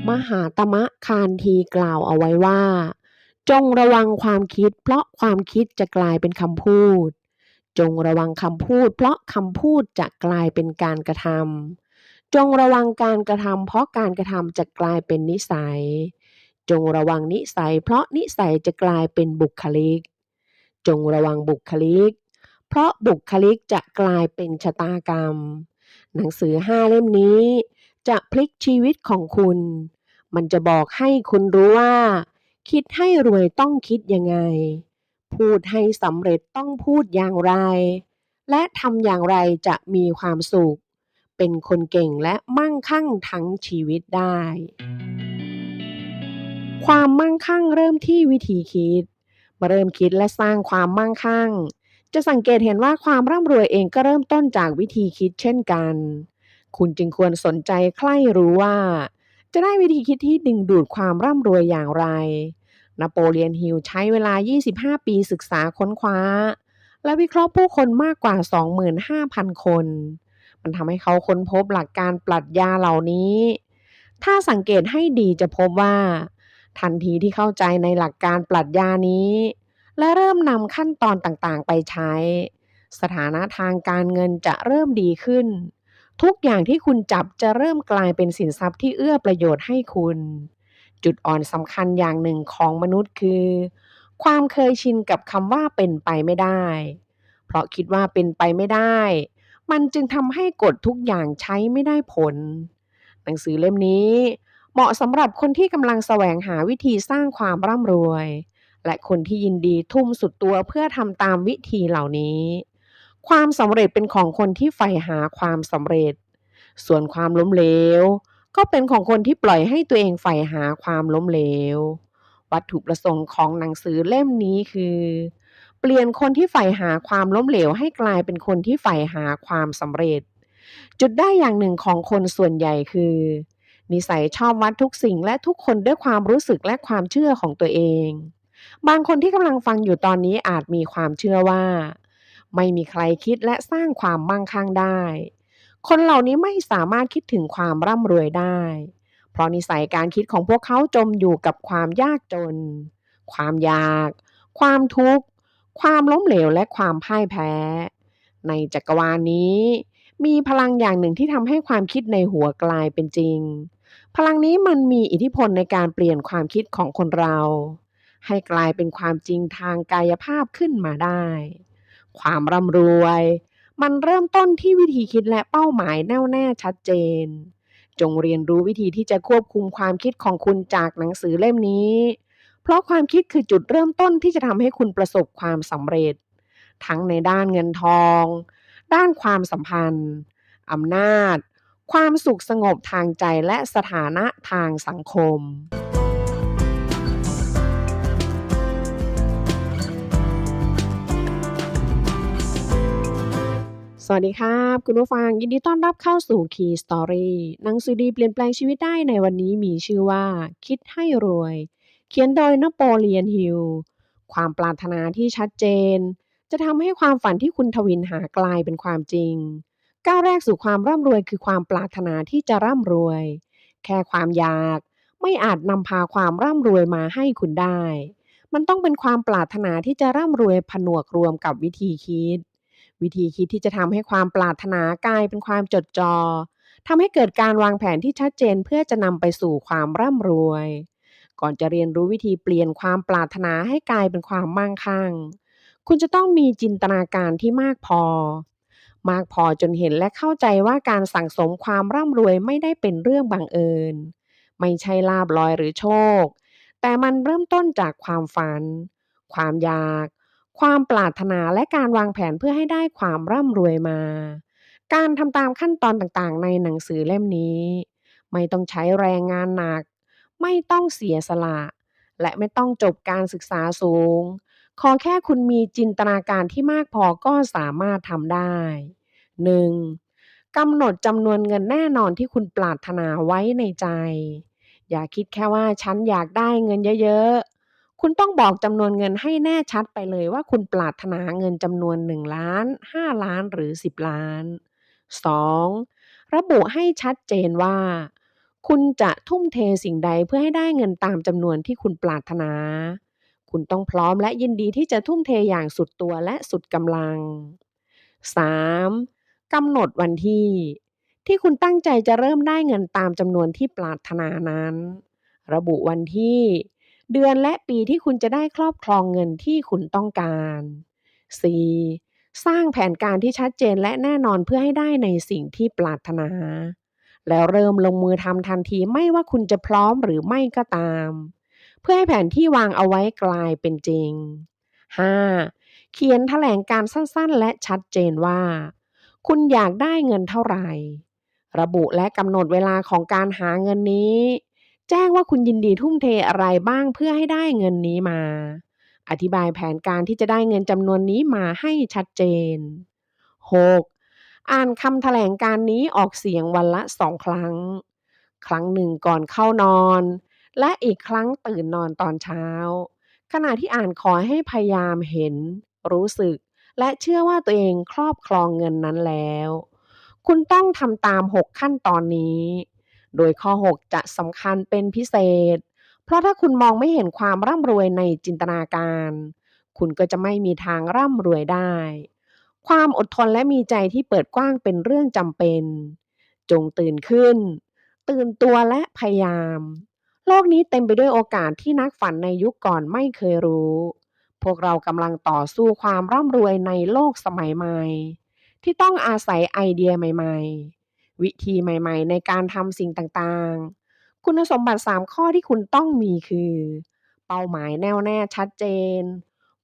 มหาตมะคานธีกล่าวเอาไว้ว่าจงระวังความคิดเพราะความคิดจะกลายเป็นคำพูดจงระวังคำพูดเพราะคำพูดจะกลายเป็นการกระทำจงระวังการกระทำเพราะการกระทำจะกลายเป็นนิสัยจงระวังนิสัยเพราะนิสัยจะกลายเป็นบุคลิกจงระวังบุคลิกเพราะบุคลิกจะกลายเป็นชะตากรรมหนังสือ5เล่มนี้จะพลิกชีวิตของคุณมันจะบอกให้คุณรู้ว่าคิดให้รวยต้องคิดยังไงพูดให้สำเร็จต้องพูดอย่างไรและทำอย่างไรจะมีความสุขเป็นคนเก่งและมั่งคั่งทั้งชีวิตได้ความมั่งคั่งเริ่มที่วิธีคิดเริ่มคิดและสร้างความมั่งคั่งจะสังเกตเห็นว่าความร่ำรวยเองก็เริ่มต้นจากวิธีคิดเช่นกันคุณจึงควรสนใจใคร่รู้ว่าจะได้วิธีคิดที่ดึงดูดความร่ำรวยอย่างไรนโปเลียนฮิลใช้เวลา25ปีศึกษาค้นคว้าและวิเคราะห์ผู้คนมากกว่า 25,000 คนมันทำให้เขาค้นพบหลักการปรัชญาเหล่านี้ถ้าสังเกตให้ดีจะพบว่าทันทีที่เข้าใจในหลักการปรัชญานี้และเริ่มนำขั้นตอนต่างๆไปใช้สถานะทางการเงินจะเริ่มดีขึ้นทุกอย่างที่คุณจับจะเริ่มกลายเป็นสินทรัพย์ที่เอื้อประโยชน์ให้คุณจุดอ่อนสำคัญอย่างหนึ่งของมนุษย์คือความเคยชินกับคำว่าเป็นไปไม่ได้เพราะคิดว่าเป็นไปไม่ได้มันจึงทำให้กฎทุกอย่างใช้ไม่ได้ผลหนังสือเล่มนี้เหมาะสำหรับคนที่กำลังแสวงหาวิธีสร้างความร่ำรวยและคนที่ยินดีทุ่มสุดตัวเพื่อทำตามวิธีเหล่านี้ความสำเร็จเป็นของคนที่ใฝ่หาความสำเร็จส่วนความล้มเหลวก็เป็นของคนที่ปล่อยให้ตัวเองใฝ่หาความล้มเหลววัตถุประสงค์ของหนังสือเล่มนี้คือเปลี่ยนคนที่ใฝ่หาความล้มเหลวให้กลายเป็นคนที่ใฝ่หาความสำเร็จจุดได้อย่างหนึ่งของคนส่วนใหญ่คือนิสัยชอบวัดทุกสิ่งและทุกคนด้วยความรู้สึกและความเชื่อของตัวเองบางคนที่กำลังฟังอยู่ตอนนี้อาจมีความเชื่อว่าไม่มีใครคิดและสร้างความมั่งคั่งได้คนเหล่านี้ไม่สามารถคิดถึงความร่ำรวยได้เพราะนิสัยการคิดของพวกเขาจมอยู่กับความยากจนความอยากความทุกข์ความล้มเหลวและความพ่ายแพ้ในจักรวาลนี้มีพลังอย่างหนึ่งที่ทำให้ความคิดในหัวกลายเป็นจริงพลังนี้มันมีอิทธิพลในการเปลี่ยนความคิดของคนเราให้กลายเป็นความจริงทางกายภาพขึ้นมาได้ความร่ำรวยมันเริ่มต้นที่วิธีคิดและเป้าหมายแน่วแน่ชัดเจนจงเรียนรู้วิธีที่จะควบคุมความคิดของคุณจากหนังสือเล่มนี้เพราะความคิดคือจุดเริ่มต้นที่จะทำให้คุณประสบความสำเร็จทั้งในด้านเงินทองด้านความสัมพันธ์อำนาจความสุขสงบทางใจและสถานะทางสังคมสวัสดีครับคุณผู้ฟังยินดีต้อนรับเข้าสู่ Key Story หนังสือดีเปลี่ยนแปลงชีวิตได้ในวันนี้มีชื่อว่าคิดให้รวยเขียนโดยนโปเลียนฮิลความปรารถนาที่ชัดเจนจะทำให้ความฝันที่คุณทวินหากลายเป็นความจริงก้าวแรกสู่ความร่ำรวยคือความปรารถนาที่จะร่ำรวยแค่ความอยากไม่อาจนำพาความร่ำรวยมาให้คุณได้มันต้องเป็นความปรารถนาที่จะร่ำรวยผนวกรวมกับวิธีคิด วิธีคิดที่จะทำให้ความปรารถนากลายเป็นความจดจ่อทำให้เกิดการวางแผนที่ชัดเจนเพื่อจะนำไปสู่ความร่ำรวยก่อนจะเรียนรู้วิธีเปลี่ยนความปรารถนาให้กลายเป็นความมั่งคั่งคุณจะต้องมีจินตนาการที่มากพอจนเห็นและเข้าใจว่าการสั่งสมความร่ำรวยไม่ได้เป็นเรื่องบังเอิญไม่ใช่ลาภลอยหรือโชคแต่มันเริ่มต้นจากความฝันความอยาก ความปรารถนาและการวางแผนเพื่อให้ได้ความร่ำรวยมา การทำตามขั้นตอนต่างๆในหนังสือเล่มนี้ไม่ต้องใช้แรงงานหนักไม่ต้องเสียสละและไม่ต้องจบการศึกษาสูงขอแค่คุณมีจินตนาการที่มากพอก็สามารถทำได้ 1. กำหนดจำนวนเงินแน่นอนที่คุณปรารถนาไว้ในใจอย่าคิดแค่ว่าฉันอยากได้เงินเยอะๆ คุณต้องบอกจำนวนเงินให้แน่ชัดไปเลยว่าคุณปรารถนาเงินจำนวน1ล้าน5ล้านหรือ10ล้าน 2. ระบุให้ชัดเจนว่า คุณจะทุ่มเทสิ่งใดเพื่อให้ได้เงินตามจำนวนที่คุณปรารถนาคุณต้องพร้อมและยินดีที่จะทุ่มเทอย่างสุดตัวและสุดกำลัง 3. กำหนดวันที่คุณตั้งใจจะเริ่มได้เงินตามจำนวนที่ปรารถนานั้นระบุวันที่เดือนและปีที่คุณจะได้ครอบครองเงินที่คุณต้องการ 4. สร้างแผนการที่ชัดเจนและแน่นอนเพื่อให้ได้ในสิ่งที่ปรารถนาแล้วเริ่มลงมือทำทันทีไม่ว่าคุณจะพร้อมหรือไม่ก็ตามเพื่อให้แผนที่วางเอาไว้กลายเป็นจริง 5. เขียนแถลงการสั้นๆและชัดเจนว่าคุณอยากได้เงินเท่าไหร่ระบุและกำหนดเวลาของการหาเงินนี้แจ้งว่าคุณยินดีทุ่มเทอะไรบ้างเพื่อให้ได้เงินนี้มาอธิบายแผนการที่จะได้เงินจำนวนนี้มาให้ชัดเจน 6. อ่านคำแถลงการนี้ออกเสียงวันละ2ครั้งครั้งหนึ่งก่อนเข้านอนและอีกครั้งตื่นนอนตอนเช้าขณะที่อ่านขอให้พยายามเห็นรู้สึกและเชื่อว่าตัวเองครอบครองเงินนั้นแล้วคุณต้องทำตาม6ขั้นตอนนี้โดยข้อ6จะสำคัญเป็นพิเศษเพราะถ้าคุณมองไม่เห็นความร่ำรวยในจินตนาการคุณก็จะไม่มีทางร่ำรวยได้ความอดทนและมีใจที่เปิดกว้างเป็นเรื่องจำเป็นจงตื่นขึ้นตื่นตัวและพยายามโลกนี้เต็มไปด้วยโอกาสที่นักฝันในยุคก่อนไม่เคยรู้พวกเรากำลังต่อสู้ความร่ำรวยในโลกสมัยใหม่ที่ต้องอาศัยไอเดียใหม่ๆวิธีใหม่ๆในการทำสิ่งต่างๆคุณสมบัติ3ข้อที่คุณต้องมีคือเป้าหมายแน่วแน่ชัดเจน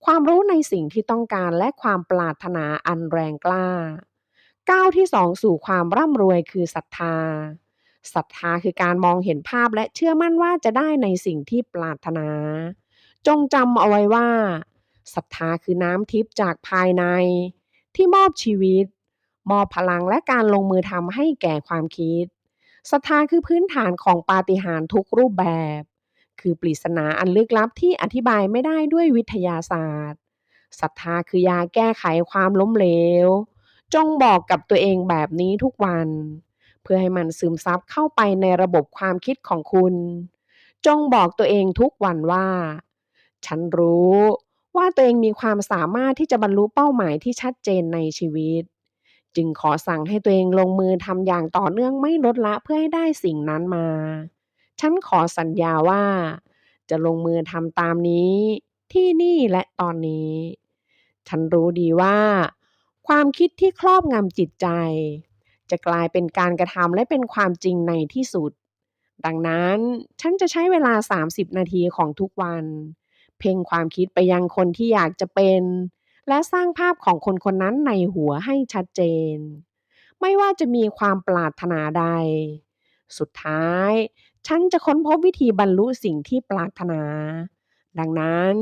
ความรู้ในสิ่งที่ต้องการและความปรารถนาอันแรงกล้าก้าวที่2สู่ความร่ำรวยคือศรัทธาศรัทธาคือการมองเห็นภาพและเชื่อมั่นว่าจะได้ในสิ่งที่ปรารถนาจงจำเอาไว้ว่าศรัทธาคือน้ำทิพย์จากภายในที่มอบชีวิตมอบพลังและการลงมือทำให้แก่ความคิดศรัทธาคือพื้นฐานของปาฏิหาริย์ทุกรูปแบบคือปริศนาอันลึกลับที่อธิบายไม่ได้ด้วยวิทยาศาสตร์ศรัทธาคือยาแก้ไขความล้มเหลวจงบอกกับตัวเองแบบนี้ทุกวันเพื่อให้มันซึมซับเข้าไปในระบบความคิดของคุณจงบอกตัวเองทุกวันว่าฉันรู้ว่าตัวเองมีความสามารถที่จะบรรลุเป้าหมายที่ชัดเจนในชีวิตจึงขอสั่งให้ตัวเองลงมือทำอย่างต่อเนื่องไม่ลดละเพื่อให้ได้สิ่งนั้นมาฉันขอสัญญาว่าจะลงมือทำตามนี้ที่นี่และตอนนี้ฉันรู้ดีว่าความคิดที่ครอบงำจิตใจจะกลายเป็นการกระทำและเป็นความจริงในที่สุดดังนั้นฉันจะใช้เวลา30นาทีของทุกวันเพ่งความคิดไปยังคนที่อยากจะเป็นและสร้างภาพของคนคนนั้นในหัวให้ชัดเจนไม่ว่าจะมีความปรารถนาใดสุดท้ายฉันจะค้นพบวิธีบรรลุสิ่งที่ปรารถนาดังนั้น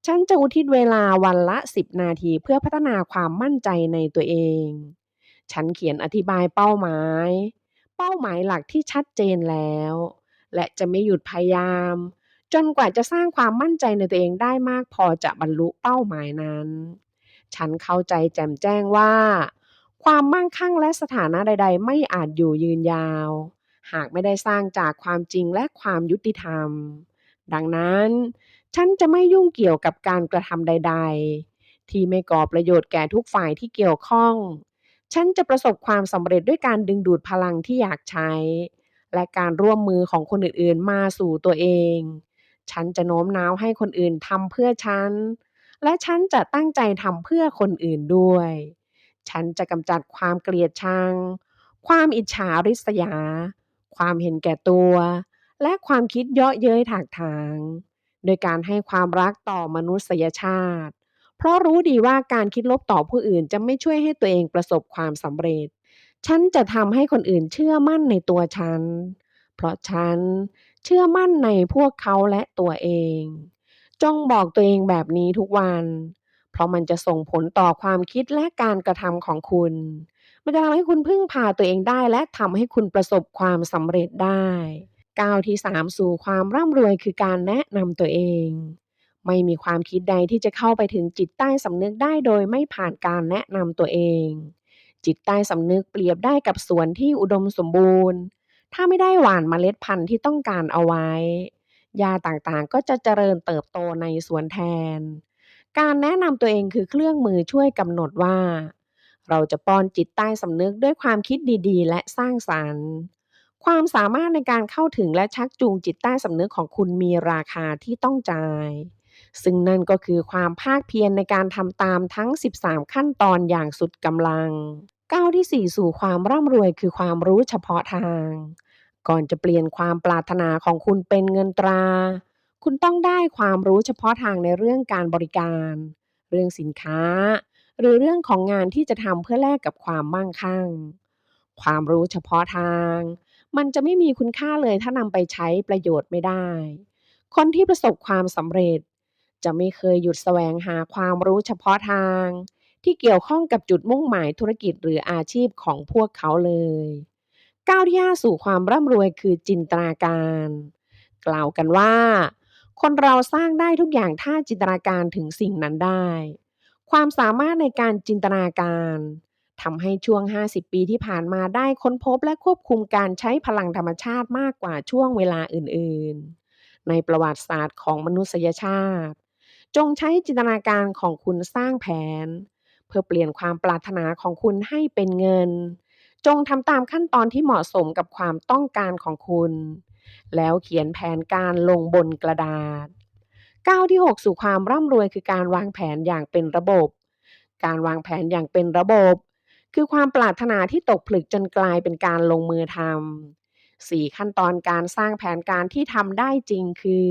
ฉันจะอุทิศเวลาวันละ10นาทีเพื่อพัฒนาความมั่นใจในตัวเองฉันเขียนอธิบายเป้าหมายหลักที่ชัดเจนแล้วและจะไม่หยุดพยายามจนกว่าจะสร้างความมั่นใจในตัวเองได้มากพอจะบรรลุเป้าหมายนั้นฉันเข้าใจแจ่มแจ้งว่าความมั่งคั่งและสถานะใดๆไม่อาจอยู่ยืนยาวหากไม่ได้สร้างจากความจริงและความยุติธรรมดังนั้นฉันจะไม่ยุ่งเกี่ยวกับการกระทำใดๆที่ไม่ก่อประโยชน์แก่ทุกฝ่ายที่เกี่ยวข้อง ฉันจะประสบความสำเร็จด้วยการดึงดูดพลังที่อยากใช้และการร่วมมือของคนอื่นๆมาสู่ตัวเอง ฉันจะโน้มน้าวให้คนอื่นทำเพื่อฉันและฉันจะตั้งใจทำเพื่อคนอื่นด้วย ฉันจะกำจัดความเกลียดชังความอิจฉาริษยาความเห็นแก่ตัวและความคิดเยาะเย้ยถากถางโดยการให้ความรักต่อมนุษยชาติ เพราะรู้ดีว่าการคิดลบต่อผู้อื่นจะไม่ช่วยให้ตัวเองประสบความสำเร็จ ฉันจะทำให้คนอื่นเชื่อมั่นในตัวฉัน เพราะฉันเชื่อมั่นในพวกเขาและตัวเอง จงบอกตัวเองแบบนี้ทุกวัน เพราะมันจะส่งผลต่อความคิดและการกระทำของคุณ มันจะทำให้คุณพึ่งพาตัวเองได้และทำให้คุณประสบความสำเร็จได้ก้าวที่3สู่ความร่ำรวยคือการแนะนำตัวเอง ไม่มีความคิดใดที่จะเข้าไปถึงจิตใต้สำนึกได้โดยไม่ผ่านการแนะนำตัวเองจิตใต้สำนึกเปรียบได้กับสวนที่อุดมสมบูรณ์ ถ้าไม่ได้หว่านเมล็ดพันธุ์ที่ต้องการเอาไว้หญ้าต่างๆก็จะเจริญเติบโตในสวนแทนการแนะนำตัวเองคือเครื่องมือช่วยกำหนดว่าเราจะป้อนจิตใต้สำนึกด้วยความคิดดีๆและสร้างสรรค์ความสามารถในการเข้าถึงและชักจูงจิตใต้สำนึกของคุณมีราคาที่ต้องจ่ายซึ่งนั่นก็คือความภาคเพียรในการทำตามทั้ง13ขั้นตอนอย่างสุดกำลังก้าวที่4สู่ความร่ำรวยคือความรู้เฉพาะทางก่อนจะเปลี่ยนความปรารถนาของคุณเป็นเงินตราคุณต้องได้ความรู้เฉพาะทางในเรื่องการบริการเรื่องสินค้าหรือเรื่องของงานที่จะทำเพื่อแลกกับความมั่งคั่งความรู้เฉพาะทางมันจะไม่มีคุณค่าเลยถ้านำไปใช้ประโยชน์ไม่ได้คนที่ประสบความสำเร็จจะไม่เคยหยุดแสวงหาความรู้เฉพาะทางที่เกี่ยวข้องกับจุดมุ่งหมายธุรกิจหรืออาชีพของพวกเขาเลยก้าวที่5สู่ความร่ำรวยคือจินตนาการกล่าวกันว่าคนเราสร้างได้ทุกอย่างถ้าจินตนาการถึงสิ่งนั้นได้ความสามารถในการจินตนาการทำให้ช่วง50ปีที่ผ่านมาได้ค้นพบและควบคุมการใช้พลังธรรมชาติมากกว่าช่วงเวลาอื่นๆในประวัติศาสตร์ของมนุษยชาติจงใช้จินตนาการของคุณสร้างแผนเพื่อเปลี่ยนความปรารถนาของคุณให้เป็นเงินจงทำตามขั้นตอนที่เหมาะสมกับความต้องการของคุณแล้วเขียนแผนการลงบนกระดาษก้าวที่6สู่ความร่ำรวยคือการวางแผนอย่างเป็นระบบการวางแผนอย่างเป็นระบบคือความปรารถนาที่ตกผลึกจนกลายเป็นการลงมือทำ4ขั้นตอนการสร้างแผนการที่ทำได้จริงคือ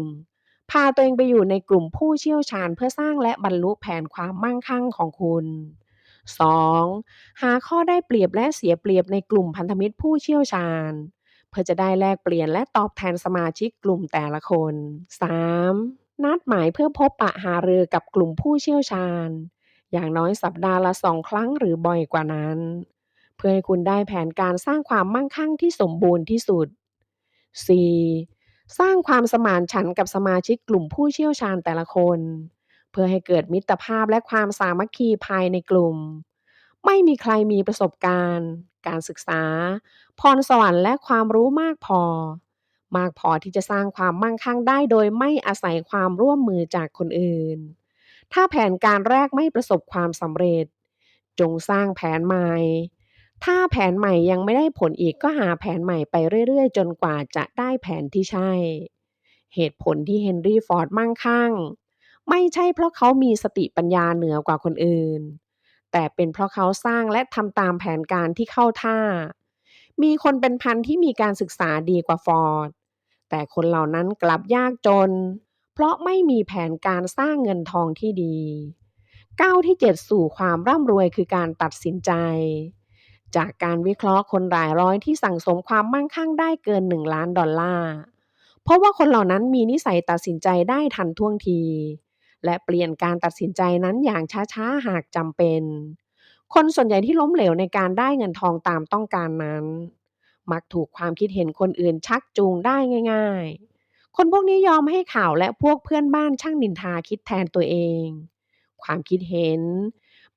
1. พาตัวเองไปอยู่ในกลุ่มผู้เชี่ยวชาญเพื่อสร้างและบรรลุแผนความมั่งคั่งของคุณ 2. หาข้อได้เปรียบและเสียเปรียบในกลุ่มพันธมิตรผู้เชี่ยวชาญเพื่อจะได้แลกเปลี่ยนและตอบแทนสมาชิกกลุ่มแต่ละคน 3. นัดหมายเพื่อพบปะหารือกับกลุ่มผู้เชี่ยวชาญอย่างน้อยสัปดาห์ละ2ครั้งหรือบ่อยกว่านั้นเพื่อให้คุณได้แผนการสร้างความมั่งคั่งที่สมบูรณ์ที่สุด 4. สร้างความสมานฉันท์กับสมาชิกกลุ่มผู้เชี่ยวชาญแต่ละคนเพื่อให้เกิดมิตรภาพและความสามัคคีภายในกลุ่มไม่มีใครมีประสบการณ์การศึกษาพรสวรรค์และความรู้มากพอที่จะสร้างความมั่งคั่งได้โดยไม่อาศัยความร่วมมือจากคนอื่นถ้าแผนการแรกไม่ประสบความสำเร็จจงสร้างแผนใหม่ ถ้าแผนใหม่ยังไม่ได้ผลอีกก็หาแผนใหม่ไปเรื่อยๆจนกว่าจะได้แผนที่ใช่เหตุผลที่เฮนรี่ฟอร์ดมั่งคั่งไม่ใช่เพราะเขามีสติปัญญาเหนือกว่าคนอื่นแต่เป็นเพราะเขาสร้างและทำตามแผนการที่เข้าท่ามีคนเป็นพันที่มีการศึกษาดีกว่าฟอร์ดแต่คนเหล่านั้นกลับยากจนเพราะไม่มีแผนการสร้างเงินทองที่ดีก้าวที่7สู่ความร่ำรวยคือการตัดสินใจ จากการวิเคราะห์คนหลายร้อยที่สั่งสมความมั่งคั่งได้เกิน$1,000,000เพราะว่าคนเหล่านั้นมีนิสัยตัดสินใจได้ทันท่วงทีและเปลี่ยนการตัดสินใจนั้นอย่างช้าๆหากจำเป็นคนส่วนใหญ่ที่ล้มเหลวในการได้เงินทองตามต้องการนั้นมักถูกความคิดเห็นคนอื่นชักจูงได้ง่ายๆคนพวกนี้ยอมให้ข่าวและพวกเพื่อนบ้านช่างนินทาคิดแทนตัวเองความคิดเห็น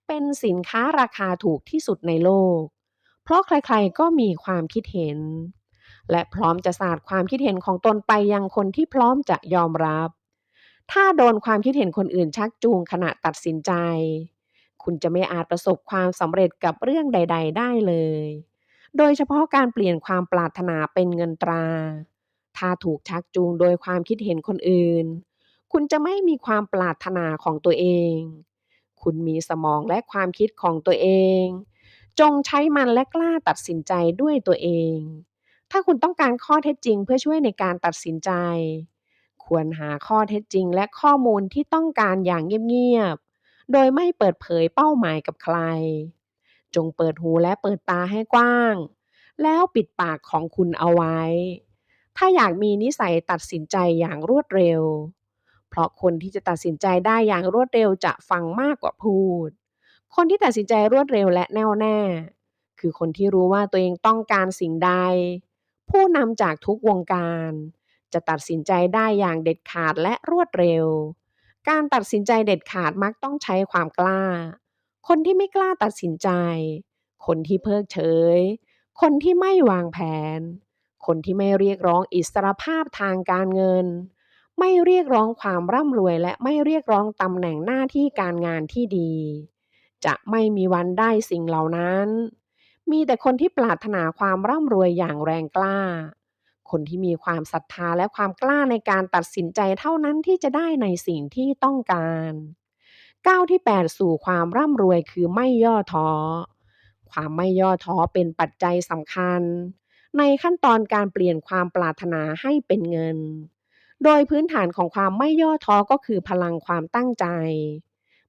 เป็นสินค้าราคาถูกที่สุดในโลก เพราะใครๆก็มีความคิดเห็นและพร้อมจะสาดความคิดเห็นของตนไปยังคนที่พร้อมจะยอมรับถ้าโดนความคิดเห็นคนอื่นชักจูงขณะตัดสินใจคุณจะไม่อาจประสบความสำเร็จกับเรื่องใดๆได้เลยโดยเฉพาะการเปลี่ยนความปรารถนาเป็นเงินตราถ้าถูกชักจูงโดยความคิดเห็นคนอื่นคุณจะไม่มีความปรารถนาของตัวเองคุณมีสมองและความคิดของตัวเอง จงใช้มันและกล้าตัดสินใจด้วยตัวเอง ถ้าคุณต้องการข้อเท็จจริงเพื่อช่วยในการตัดสินใจ ควรหาข้อเท็จจริงและข้อมูลที่ต้องการอย่างเงียบๆ โดยไม่เปิดเผยเป้าหมายกับใคร จงเปิดหูและเปิดตาให้กว้าง แล้วปิดปากของคุณเอาไว้ ถ้าอยากมีนิสัยตัดสินใจอย่างรวดเร็ว เพราะคนที่จะตัดสินใจได้อย่างรวดเร็วจะฟังมากกว่าพูด คนที่ตัดสินใจรวดเร็วและแน่วแน่คือคนที่รู้ว่าตัวเองต้องการสิ่งใดผู้นำจากทุกวงการจะตัดสินใจได้อย่างเด็ดขาดและรวดเร็วการตัดสินใจเด็ดขาดมักต้องใช้ความกล้าคนที่ไม่กล้าตัดสินใจคนที่เพิกเฉย คนที่ไม่วางแผน คนที่ไม่เรียกร้องอิสรภาพทางการเงิน ไม่เรียกร้องความร่ำรวยและไม่เรียกร้องตำแหน่งหน้าที่การงานที่ดี จะไม่มีวันได้สิ่งเหล่านั้น มีแต่คนที่ปรารถนาความร่ำรวยอย่างแรงกล้า คนที่มีความศรัทธาและความกล้าในการตัดสินใจเท่านั้นที่จะได้ในสิ่งที่ต้องการก้าวที่8สู่ความร่ำรวยคือไม่ย่อท้อความไม่ย่อท้อเป็นปัจจัยสำคัญในขั้นตอนการเปลี่ยนความปรารถนาให้เป็นเงินโดยพื้นฐานของความไม่ย่อท้อก็คือพลังความตั้งใจ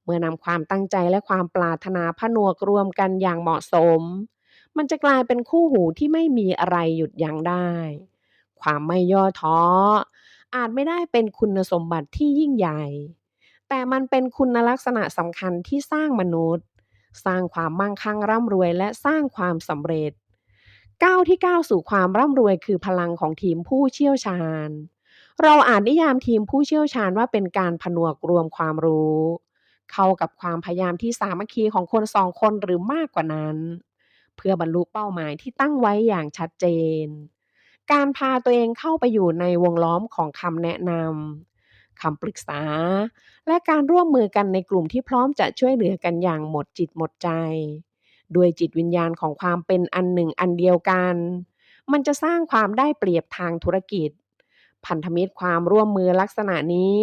เมื่อนำความตั้งใจและความปรารถนาผนวกรวมกันอย่างเหมาะสมมันจะกลายเป็นคู่หูที่ไม่มีอะไรหยุดยั้งได้ความไม่ย่อท้ออาจไม่ได้เป็นคุณสมบัติที่ยิ่งใหญ่แต่มันเป็นคุณลักษณะสำคัญที่สร้างมนุษย์สร้างความมั่งคั่งร่ำรวยและสร้างความสำเร็จก้าวที่ก้าวสู่ความร่ำรวยคือพลังของทีมผู้เชี่ยวชาญเราอาจนิยามทีมผู้เชี่ยวชาญว่าเป็นการผนวกรวมความรู้เข้ากับความพยายามที่สามัคคีของคนสองคนหรือมากกว่านั้นเพื่อบรรลุเป้าหมายที่ตั้งไว้อย่างชัดเจนการพาตัวเองเข้าไปอยู่ในวงล้อมของคำแนะนำคำปรึกษาและการร่วมมือกันในกลุ่มที่พร้อมจะช่วยเหลือกันอย่างหมดจิตหมดใจด้วยจิตวิญญาณของความเป็นอันหนึ่งอันเดียวกันมันจะสร้างความได้เปรียบทางธุรกิจพันธมิตรความร่วมมือลักษณะนี้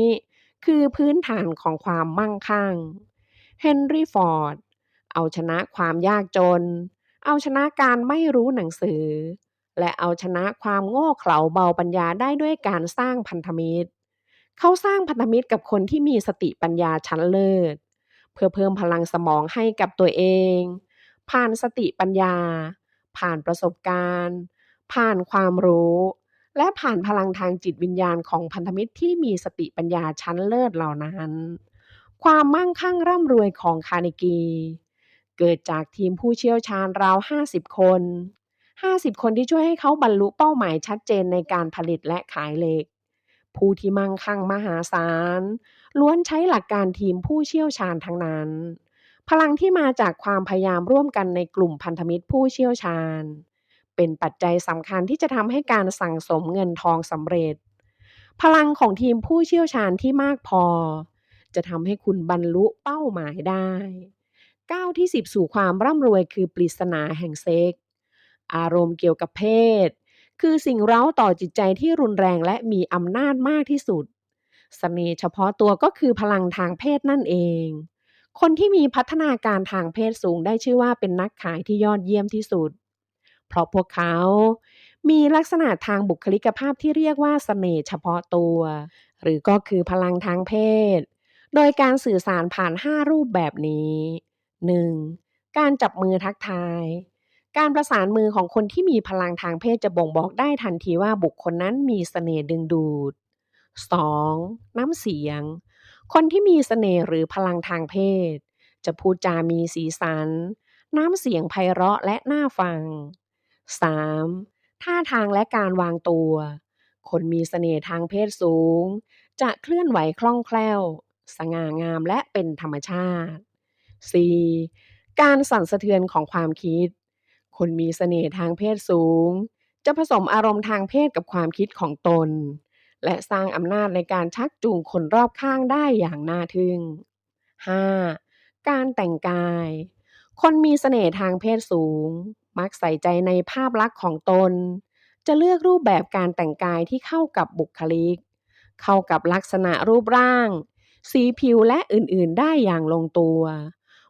คือพื้นฐานของความมั่งคั่งเฮนรี่ฟอร์ดเอาชนะความยากจนเอาชนะการไม่รู้หนังสือและเอาชนะความโง่เขลาเบาปัญญาได้ด้วยการสร้างพันธมิตรเขาสร้างพันธมิตรกับคนที่มีสติปัญญาชั้นเลิศเพื่อเพิ่มพลังสมองให้กับตัวเองผ่านสติปัญญาผ่านประสบการณ์ผ่านความรู้และผ่านพลังทางจิตวิญญาณของพันธมิตรที่มีสติปัญญาชั้นเลิศเหล่านั้นความมั่งคั่งร่ำรวยของคาร์เนกีเกิดจากทีมผู้เชี่ยวชาญราว50คน50คนที่ช่วยให้เขาบรรลุเป้าหมายชัดเจนในการผลิตและขายเหล็กผู้ที่มั่งคั่งมหาศาลล้วนใช้หลักการทีมผู้เชี่ยวชาญทั้งนั้นพลังที่มาจากความพยายามร่วมกันในกลุ่มพันธมิตรผู้เชี่ยวชาญเป็นปัจจัยสำคัญที่จะทำให้การสั่งสมเงินทองสำเร็จพลังของทีมผู้เชี่ยวชาญที่มากพอจะทำให้คุณบรรลุเป้าหมายได้ก้าวที่10สู่ความร่ำรวยคือปริศนาแห่งเซ็กส์อารมณ์เกี่ยวกับเพศคือสิ่งเร้าต่อจิตใจที่รุนแรงและมีอำนาจมากที่สุดเสน่ห์เฉพาะตัวก็คือพลังทางเพศนั่นเองคนที่มีพัฒนาการทางเพศสูงได้ชื่อว่าเป็นนักขายที่ยอดเยี่ยมที่สุดเพราะพวกเขามีลักษณะทางบุคลิกภาพที่เรียกว่าเสน่ห์เฉพาะตัวหรือก็คือพลังทางเพศโดยการสื่อสารผ่าน5รูปแบบนี้ 1. การจับมือทักทายการประสานมือของคนที่มีพลังทางเพศจะบ่งบอกได้ทันทีว่าบุคคลนั้นมีเสน่ห์ดึงดูด 2. น้ำเสียงคนที่มีเสน่ห์หรือพลังทางเพศจะพูดจามีสีสันน้ำเสียงไพเราะและน่าฟัง 3. ท่าทางและการวางตัวคนมีเสน่ห์ทางเพศสูงจะเคลื่อนไหวคล่องแคล่วสง่างามและเป็นธรรมชาติ 4. การสั่นสะเทือนของความคิดคนมีเสน่ห์ทางเพศสูงจะผสมอารมณ์ทางเพศกับความคิดของตนและสร้างอำนาจในการชักจูงคนรอบข้างได้อย่างน่าทึ่ง 5. การแต่งกายคนมีเสน่ห์ทางเพศสูงมักใส่ใจในภาพลักษณ์ของตนจะเลือกรูปแบบการแต่งกายที่เข้ากับบุคลิกเข้ากับลักษณะรูปร่างสีผิวและอื่นๆได้อย่างลงตัว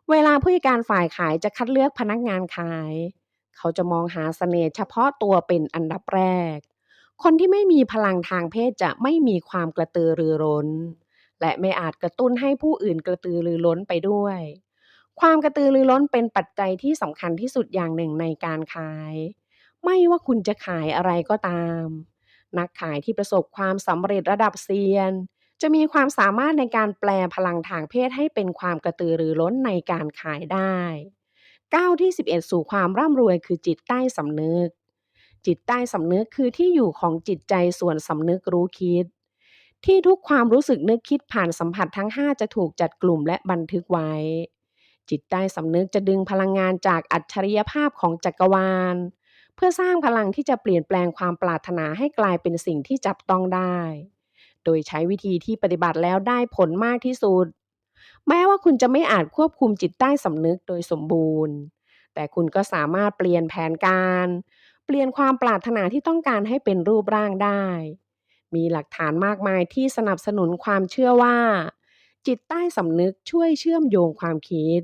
เวลาผู้จัดการฝ่ายขายจะคัดเลือกพนักงานขายเขาจะมองหาเสน่ห์เฉพาะตัวเป็นอันดับแรกคนที่ไม่มีพลังทางเพศจะไม่มีความกระตือรือร้นและไม่อาจกระตุ้นให้ผู้อื่นกระตือรือร้นไปด้วยความกระตือรือร้นเป็นปัจจัยที่สำคัญที่สุดอย่างหนึ่งในการขายไม่ว่าคุณจะขายอะไรก็ตามนักขายที่ประสบความสำเร็จระดับเซียนจะมีความสามารถในการแปลพลังทางเพศให้เป็นความกระตือรือร้นในการขายได้ก้าวที่11สู่ความร่ำรวยคือจิตใต้สำนึกจิตใต้สำนึกคือที่อยู่ของจิตใจส่วนสำนึกรู้คิดที่ทุกความรู้สึกนึกคิดผ่านสัมผัสทั้ง5จะถูกจัดกลุ่มและบันทึกไว้จิตใต้สำนึกจะดึงพลังงานจากอัจฉริยภาพของจักรวาล เพื่อสร้างพลังที่จะเปลี่ยนแปลงความปรารถนาให้กลายเป็นสิ่งที่จับต้องได้โดยใช้วิธีที่ปฏิบัติแล้วได้ผลมากที่สุดแม้ว่าคุณจะไม่อาจควบคุมจิตใต้สำนึกโดยสมบูรณ์แต่คุณก็สามารถเปลี่ยนแผนการเปลี่ยนความปรารถนาที่ต้องการให้เป็นรูปร่างได้มีหลักฐานมากมายที่สนับสนุนความเชื่อว่าจิตใต้สำนึกช่วยเชื่อมโยงความคิด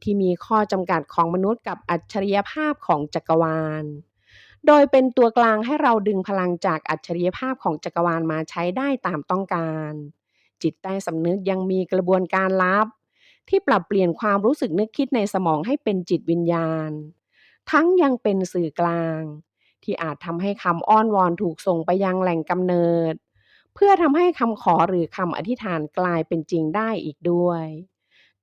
ที่มีข้อจำกัดของมนุษย์กับอัจฉริยภาพของจักรวาลโดยเป็นตัวกลางให้เราดึงพลังจากอัจฉริยภาพของจักรวาลมาใช้ได้ตามต้องการจิตใต้สำนึกยังมีกระบวนการลับที่ปรับเปลี่ยนความรู้สึกนึกคิดในสมองให้เป็นจิตวิญญาณทั้งยังเป็นสื่อกลางที่อาจทำให้คำอ้อนวอนถูกส่งไปยังแหล่งกำเนิดเพื่อทำให้คำขอหรือคำอธิษฐานกลายเป็นจริงได้อีกด้วย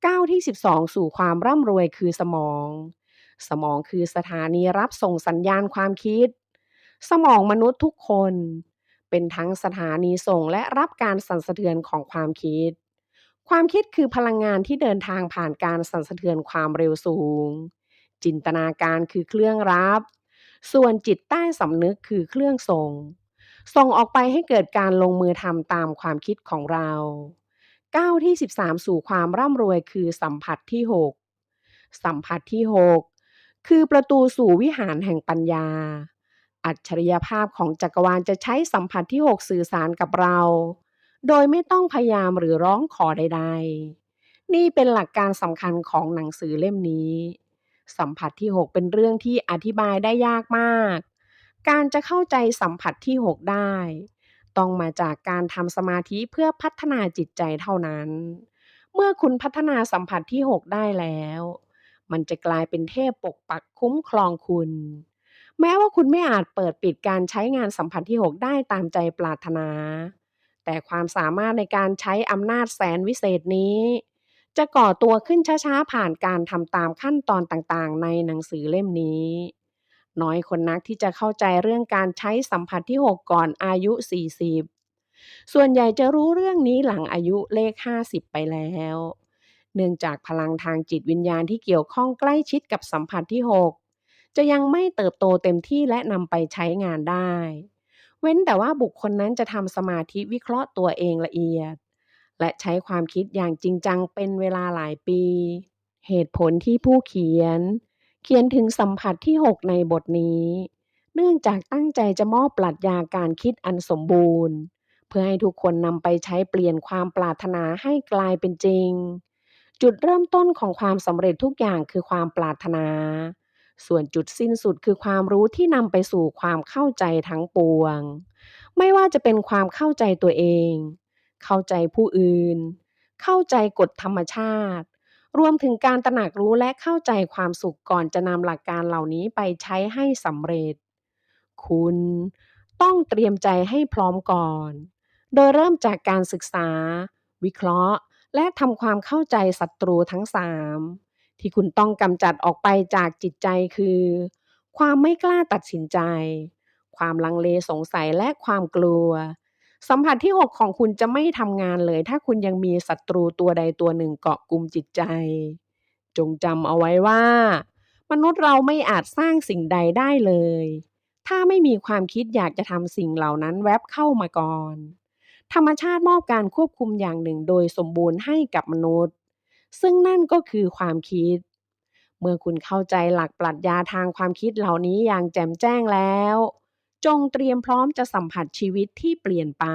ก้าวที่12สู่ความร่ำรวยคือสมองคือสถานีรับส่งสัญญาณความคิดสมองมนุษย์ทุกคนเป็นทั้งสถานีส่งและรับการสั่นสะเทือนของความคิดคือพลังงานที่เดินทางผ่านการสั่นสะเทือนความเร็วสูงจินตนาการคือเครื่องรับส่วนจิตใต้สำนึกคือเครื่องส่งออกไปให้เกิดการลงมือทำตามความคิดของเราก้าวที่13สู่ความร่ำรวยคือสัมผัสที่ 6คือประตูสู่วิหารแห่งปัญญาอัจฉริยภาพของจักรวาลจะใช้สัมผัสที่ 6สื่อสารกับเราโดยไม่ต้องพยายามหรือร้องขอใดๆนี่เป็นหลักการสำคัญของหนังสือเล่มนี้สัมผัสที่ 6เป็นเรื่องที่อธิบายได้ยากมากการจะเข้าใจสัมผัสที่ 6ได้ต้องมาจากการทำสมาธิเพื่อพัฒนาจิตใจเท่านั้นเมื่อคุณพัฒนาสัมผัสที่ 6ได้แล้วมันจะกลายเป็นเทพปกปักคุ้มครองคุณแม้ว่าคุณไม่อาจเปิดปิดการใช้งานสัมผัสที่ 6ได้ตามใจปรารถนาแต่ความสามารถในการใช้อำนาจแสนวิเศษนี้จะก่อตัวขึ้นช้าๆผ่านการทำตามขั้นตอนต่างๆในหนังสือเล่มนี้น้อยคนนักที่จะเข้าใจเรื่องการใช้สัมผัสที่ 6ก่อนอายุ40ส่วนใหญ่จะรู้เรื่องนี้หลังอายุเลข50ไปแล้วเนื่องจากพลังทางจิตวิญญาณที่เกี่ยวข้องใกล้ชิดกับสัมผัสที่ 6จะยังไม่เติบโตเต็มที่และนำไปใช้งานได้เว้นแต่ว่าบุคคลนั้นจะทำสมาธิวิเคราะห์ตัวเองละเอียดและใช้ความคิดอย่างจริงจังเป็นเวลาหลายปีเหตุผลที่ผู้เขียนถึงสัมผัสที่ 6ในบทนี้เนื่องจากตั้งใจจะมอบปรัชญาการคิดอันสมบูรณ์เพื่อให้ทุกคนนำไปใช้เปลี่ยนความปรารถนาให้กลายเป็นจริงจุดเริ่มต้นของความสำเร็จทุกอย่างคือความปรารถนาส่วนจุดสิ้นสุดคือความรู้ที่นำไปสู่ความเข้าใจทั้งปวงไม่ว่าจะเป็นความเข้าใจตัวเองเข้าใจผู้อื่นเข้าใจกฎธรรมชาติรวมถึงการตระหนักรู้และเข้าใจความสุขก่อนจะนำหลักการเหล่านี้ไปใช้ให้สำเร็จคุณต้องเตรียมใจให้พร้อมก่อนโดยเริ่มจากการศึกษาวิเคราะห์และทำความเข้าใจศัตรูทั้ง3ที่คุณต้องกำจัดออกไปจากจิตใจคือความไม่กล้าตัดสินใจความลังเลสงสัยและความกลัวสัมผัสที่ 6ของคุณจะไม่ทำงานเลยถ้าคุณยังมีศัตรูตัวใดตัวหนึ่งเกาะกุมจิตใจจงจำเอาไว้ว่ามนุษย์เราไม่อาจสร้างสิ่งใดได้เลยถ้าไม่มีความคิดอยากจะทำสิ่งเหล่านั้นแวบเข้ามาก่อนธรรมชาติมอบการควบคุมอย่างหนึ่งโดยสมบูรณ์ให้กับมนุษย์ซึ่งนั่นก็คือความคิดเมื่อคุณเข้าใจหลักปรัชญาทางความคิดเหล่านี้อย่างแจ่มแจ้งแล้วจงเตรียมพร้อมจะสัมผัสชีวิตที่เปลี่ยนไป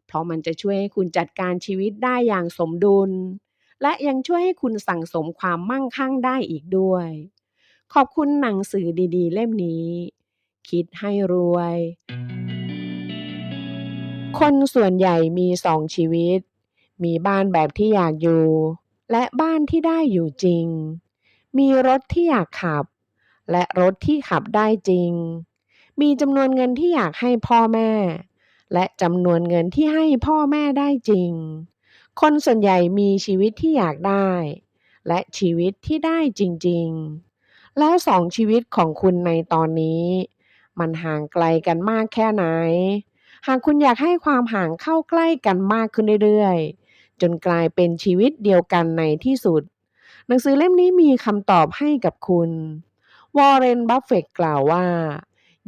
เพราะมันจะช่วยให้คุณจัดการชีวิตได้อย่างสมดุลและยังช่วยให้คุณสั่งสมความมั่งคั่งได้อีกด้วยขอบคุณหนังสือดีๆเล่มนี้คิดให้รวยคนส่วนใหญ่มี2ชีวิตมีบ้านแบบที่อยากอยู่และบ้านที่ได้อยู่จริงมีรถที่อยากขับและรถที่ขับได้จริงมีจำนวนเงินที่อยากให้พ่อแม่และจำนวนเงินที่ให้พ่อแม่ได้จริงคนส่วนใหญ่มีชีวิตที่อยากได้และชีวิตที่ได้จริงๆแล้ว2ชีวิตของคุณในตอนนี้มันห่างไกลกันมากแค่ไหนหากคุณอยากให้ความห่างเข้าใกล้กันมากขึ้นเรื่อยๆจนกลายเป็นชีวิตเดียวกันในที่สุดหนังสือเล่มนี้มีคำตอบให้กับคุณ วอร์เรน บัฟเฟตต์กล่าวว่า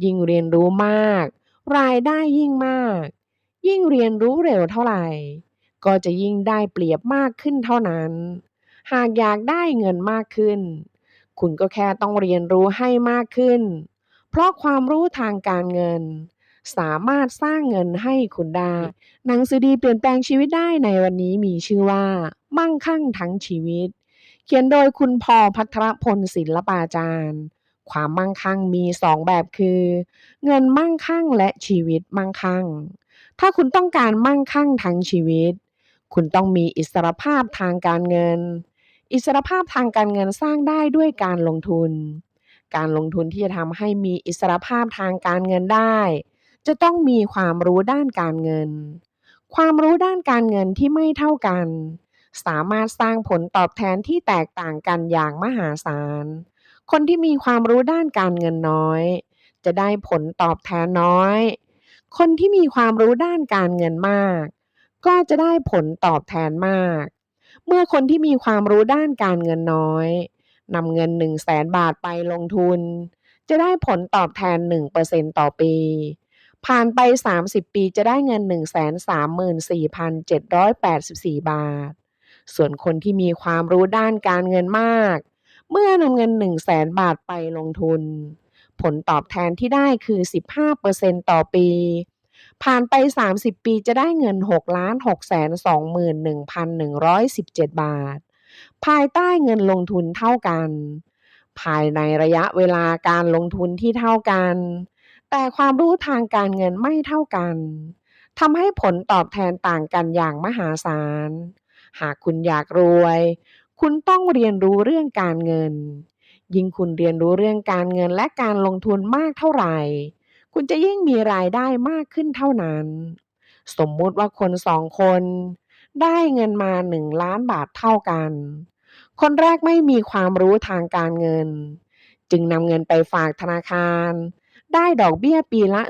ยิ่งเรียนรู้มากรายได้ยิ่งมากยิ่งเรียนรู้เร็วเท่าไหร่ก็จะยิ่งได้เปรียบมากขึ้นเท่านั้นหากอยากได้เงินมากขึ้นคุณก็แค่ต้องเรียนรู้ให้มากขึ้นเพราะความรู้ทางการเงินสามารถสร้างเงินให้คุณได้หนังสือดีเปลี่ยนแปลงชีวิตได้ในวันนี้มีชื่อว่ามั่งคั่งทั้งชีวิตเขียนโดยคุณพอภัทรพลศิลปาจารย์ความมั่งคั่งมี2แบบคือเงินมั่งคั่งและชีวิตมั่งคั่งถ้าคุณต้องการมั่งคั่งทั้งชีวิตคุณต้องมีอิสรภาพทางการเงินอิสรภาพทางการเงินสร้างได้ด้วยการลงทุนการลงทุนที่จะทำให้มีอิสรภาพทางการเงินได้จะต้องมีความรู้ด้านการเงินความรู้ด้านการเงินที่ไม่เท่ากันสามารถสร้างผลตอบแทนที่แตกต่างกันอย่างมหาศาลคนที่มีความรู้ด้านการเงินน้อยจะได้ผลตอบแทนน้อยคนที่มีความรู้ด้านการเงินมากก็จะได้ผลตอบแทนมากเมื่อคนที่มีความรู้ด้านการเงินน้อยนำเงิน100,000 บาทไปลงทุนจะได้ผลตอบแทน 1% ต่อปีผ่านไป30ปีจะได้เงิน 134,784 บาทส่วนคนที่มีความรู้ด้านการเงินมากเมื่อนำเงิน 100,000 บาทไปลงทุนผลตอบแทนที่ได้คือ 15% ต่อปีผ่านไป30ปีจะได้เงิน 6,621,117 บาทภายใต้เงินลงทุนเท่ากันภายในระยะเวลาการลงทุนที่เท่ากันแต่ความรู้ทางการเงินไม่เท่ากันทำให้ผลตอบแทนต่างกันอย่างมหาศาลหากคุณอยากรวยคุณต้องเรียนรู้เรื่องการเงินยิ่งคุณเรียนรู้เรื่องการเงินและการลงทุนมากเท่าไหร่คุณจะยิ่งมีรายได้มากขึ้นเท่านั้นสมมุติว่าคน2 คนได้เงินมา1,000,000 บาทเท่ากันคนแรกไม่มีความรู้ทางการเงินจึงนำเงินไปฝากธนาคารได้ดอกเบี้ยปีละ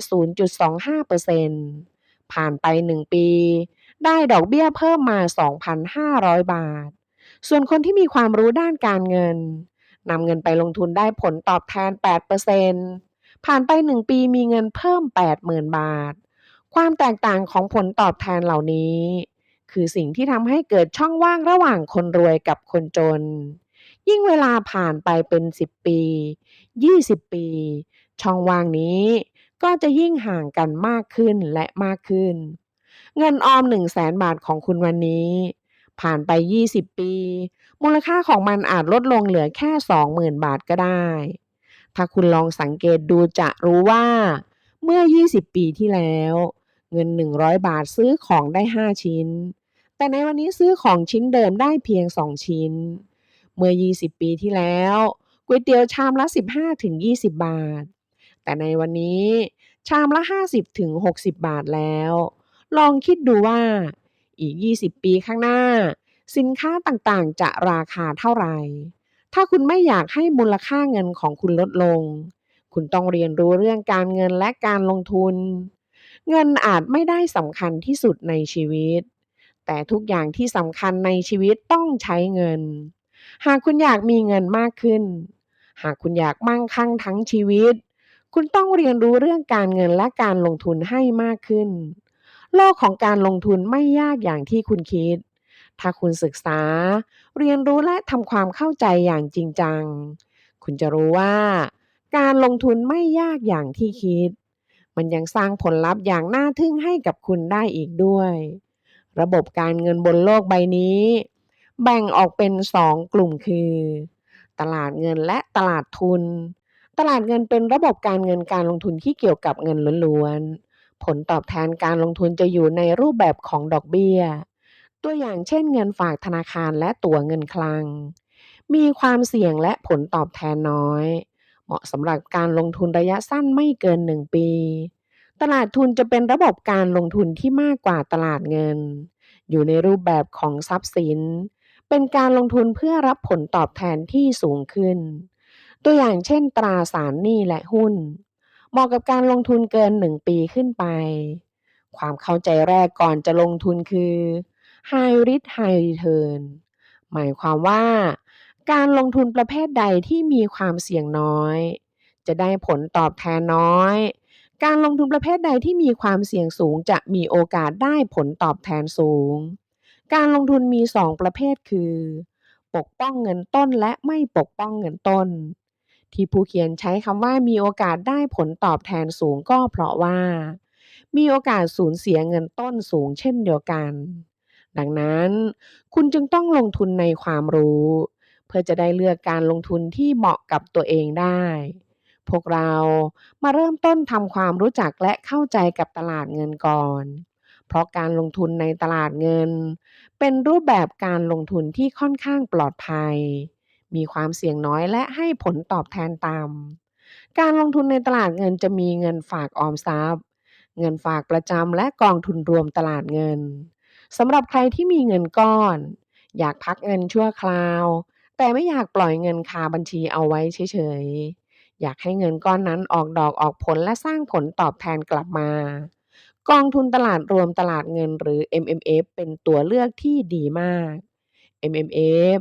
0.25% ผ่านไป1 ปีได้ดอกเบี้ยเพิ่มมา 2,500 บาทส่วนคนที่มีความรู้ด้านการเงินนำเงินไปลงทุนได้ผลตอบแทน 8%ผ่านไป1 ปีมีเงินเพิ่ม 80,000 บาทความแตกต่างของผลตอบแทนเหล่านี้คือสิ่งที่ทำให้เกิดช่องว่างระหว่างคนรวยกับคนจนยิ่งเวลาผ่านไปเป็น10 ปี20 ปีช่องว่างนี้ก็จะยิ่งห่างกันมากขึ้นและมากขึ้นเงินออม 100,000 บาทของคุณวันนี้ผ่านไป20 ปีมูลค่าของมันอาจลดลงเหลือแค่ 20,000 บาทก็ได้ถ้าคุณลองสังเกตดูจะรู้ว่าเมื่อ20 ปีที่แล้วเงิน100 บาทซื้อของได้5 ชิ้นแต่ในวันนี้ซื้อของชิ้นเดิมได้เพียง2 ชิ้นเมื่อ20 ปีที่แล้วก๋วยเตี๋ยวชามละ 15-20 บาทแต่ในวันนี้ชามละ 50-60 บาทแล้วลองคิดดูว่าอีก20 ปีข้างหน้าสินค้าต่างๆจะราคาเท่าไหร่ถ้าคุณไม่อยากให้มูลค่าเงินของคุณลดลงคุณต้องเรียนรู้เรื่องการเงินและการลงทุนเงินอาจไม่ได้สำคัญที่สุดในชีวิตแต่ทุกอย่างที่สำคัญในชีวิตต้องใช้เงินหากคุณอยากมีเงินมากขึ้นหากคุณอยากมั่งคั่งทั้งชีวิตคุณต้องเรียนรู้เรื่องการเงินและการลงทุนให้มากขึ้นโลกของการลงทุนไม่ยากอย่างที่คุณคิดถ้าคุณศึกษาเรียนรู้และทำความเข้าใจอย่างจริงจังคุณจะรู้ว่าการลงทุนไม่ยากอย่างที่คิดมันยังสร้างผลลัพธ์อย่างน่าทึ่งให้กับคุณได้อีกด้วยระบบการเงินบนโลกใบนี้แบ่งออกเป็น2 กลุ่มคือตลาดเงินและตลาดทุนตลาดเงินเป็นระบบการเงินการลงทุนที่เกี่ยวกับเงินล้วนๆผลตอบแทนการลงทุนจะอยู่ในรูปแบบของดอกเบี้ยตัวอย่างเช่นเงินฝากธนาคารและตั๋วเงินคลังมีความเสี่ยงและผลตอบแทนน้อยเหมาะสำหรับการลงทุนระยะสั้นไม่เกิน1 ปีตลาดทุนจะเป็นระบบการลงทุนที่มากกว่าตลาดเงินอยู่ในรูปแบบของทรัพย์สินเป็นการลงทุนเพื่อรับผลตอบแทนที่สูงขึ้นตัวอย่างเช่นตราสารหนี้และหุ้นเหมาะกับการลงทุนเกิน1 ปีขึ้นไปความเข้าใจแรกก่อนจะลงทุนคือ High Risk High Return หมายความว่า การลงทุนประเภทใดที่มีความเสี่ยงน้อยจะได้ผลตอบแทนน้อยการลงทุนประเภทใดที่มีความเสี่ยงสูงจะมีโอกาสได้ผลตอบแทนสูงการลงทุนมี2ประเภทคือปกป้องเงินต้นและไม่ปกป้องเงินต้นที่ผู้เขียนใช้คำว่ามีโอกาสได้ผลตอบแทนสูงก็เพราะว่ามีโอกาสสูญเสียเงินต้นสูงเช่นเดียวกันดังนั้นคุณจึงต้องลงทุนในความรู้ เพื่อจะได้เลือกการลงทุนที่เหมาะกับตัวเองได้ พวกเรามาเริ่มต้นทำความรู้จักและเข้าใจกับตลาดเงินก่อน เพราะการลงทุนในตลาดเงินเป็นรูปแบบการลงทุนที่ค่อนข้างปลอดภัย มีความเสี่ยงน้อยและให้ผลตอบแทนต่ำ การลงทุนในตลาดเงินจะมีเงินฝากออมทรัพย์ เงินฝากประจำและกองทุนรวมตลาดเงิน สำหรับใครที่มีเงินก้อนอยากพักเงินชั่วคราว แต่ไม่อยากปล่อยเงินคาบัญชีเอาไว้เฉยๆ อยากให้เงินก้อนนั้นออกดอกออกผลและสร้างผลตอบแทนกลับมา กองทุนตลาดรวมตลาดเงินหรือ MMF เป็นตัวเลือกที่ดีมาก MMF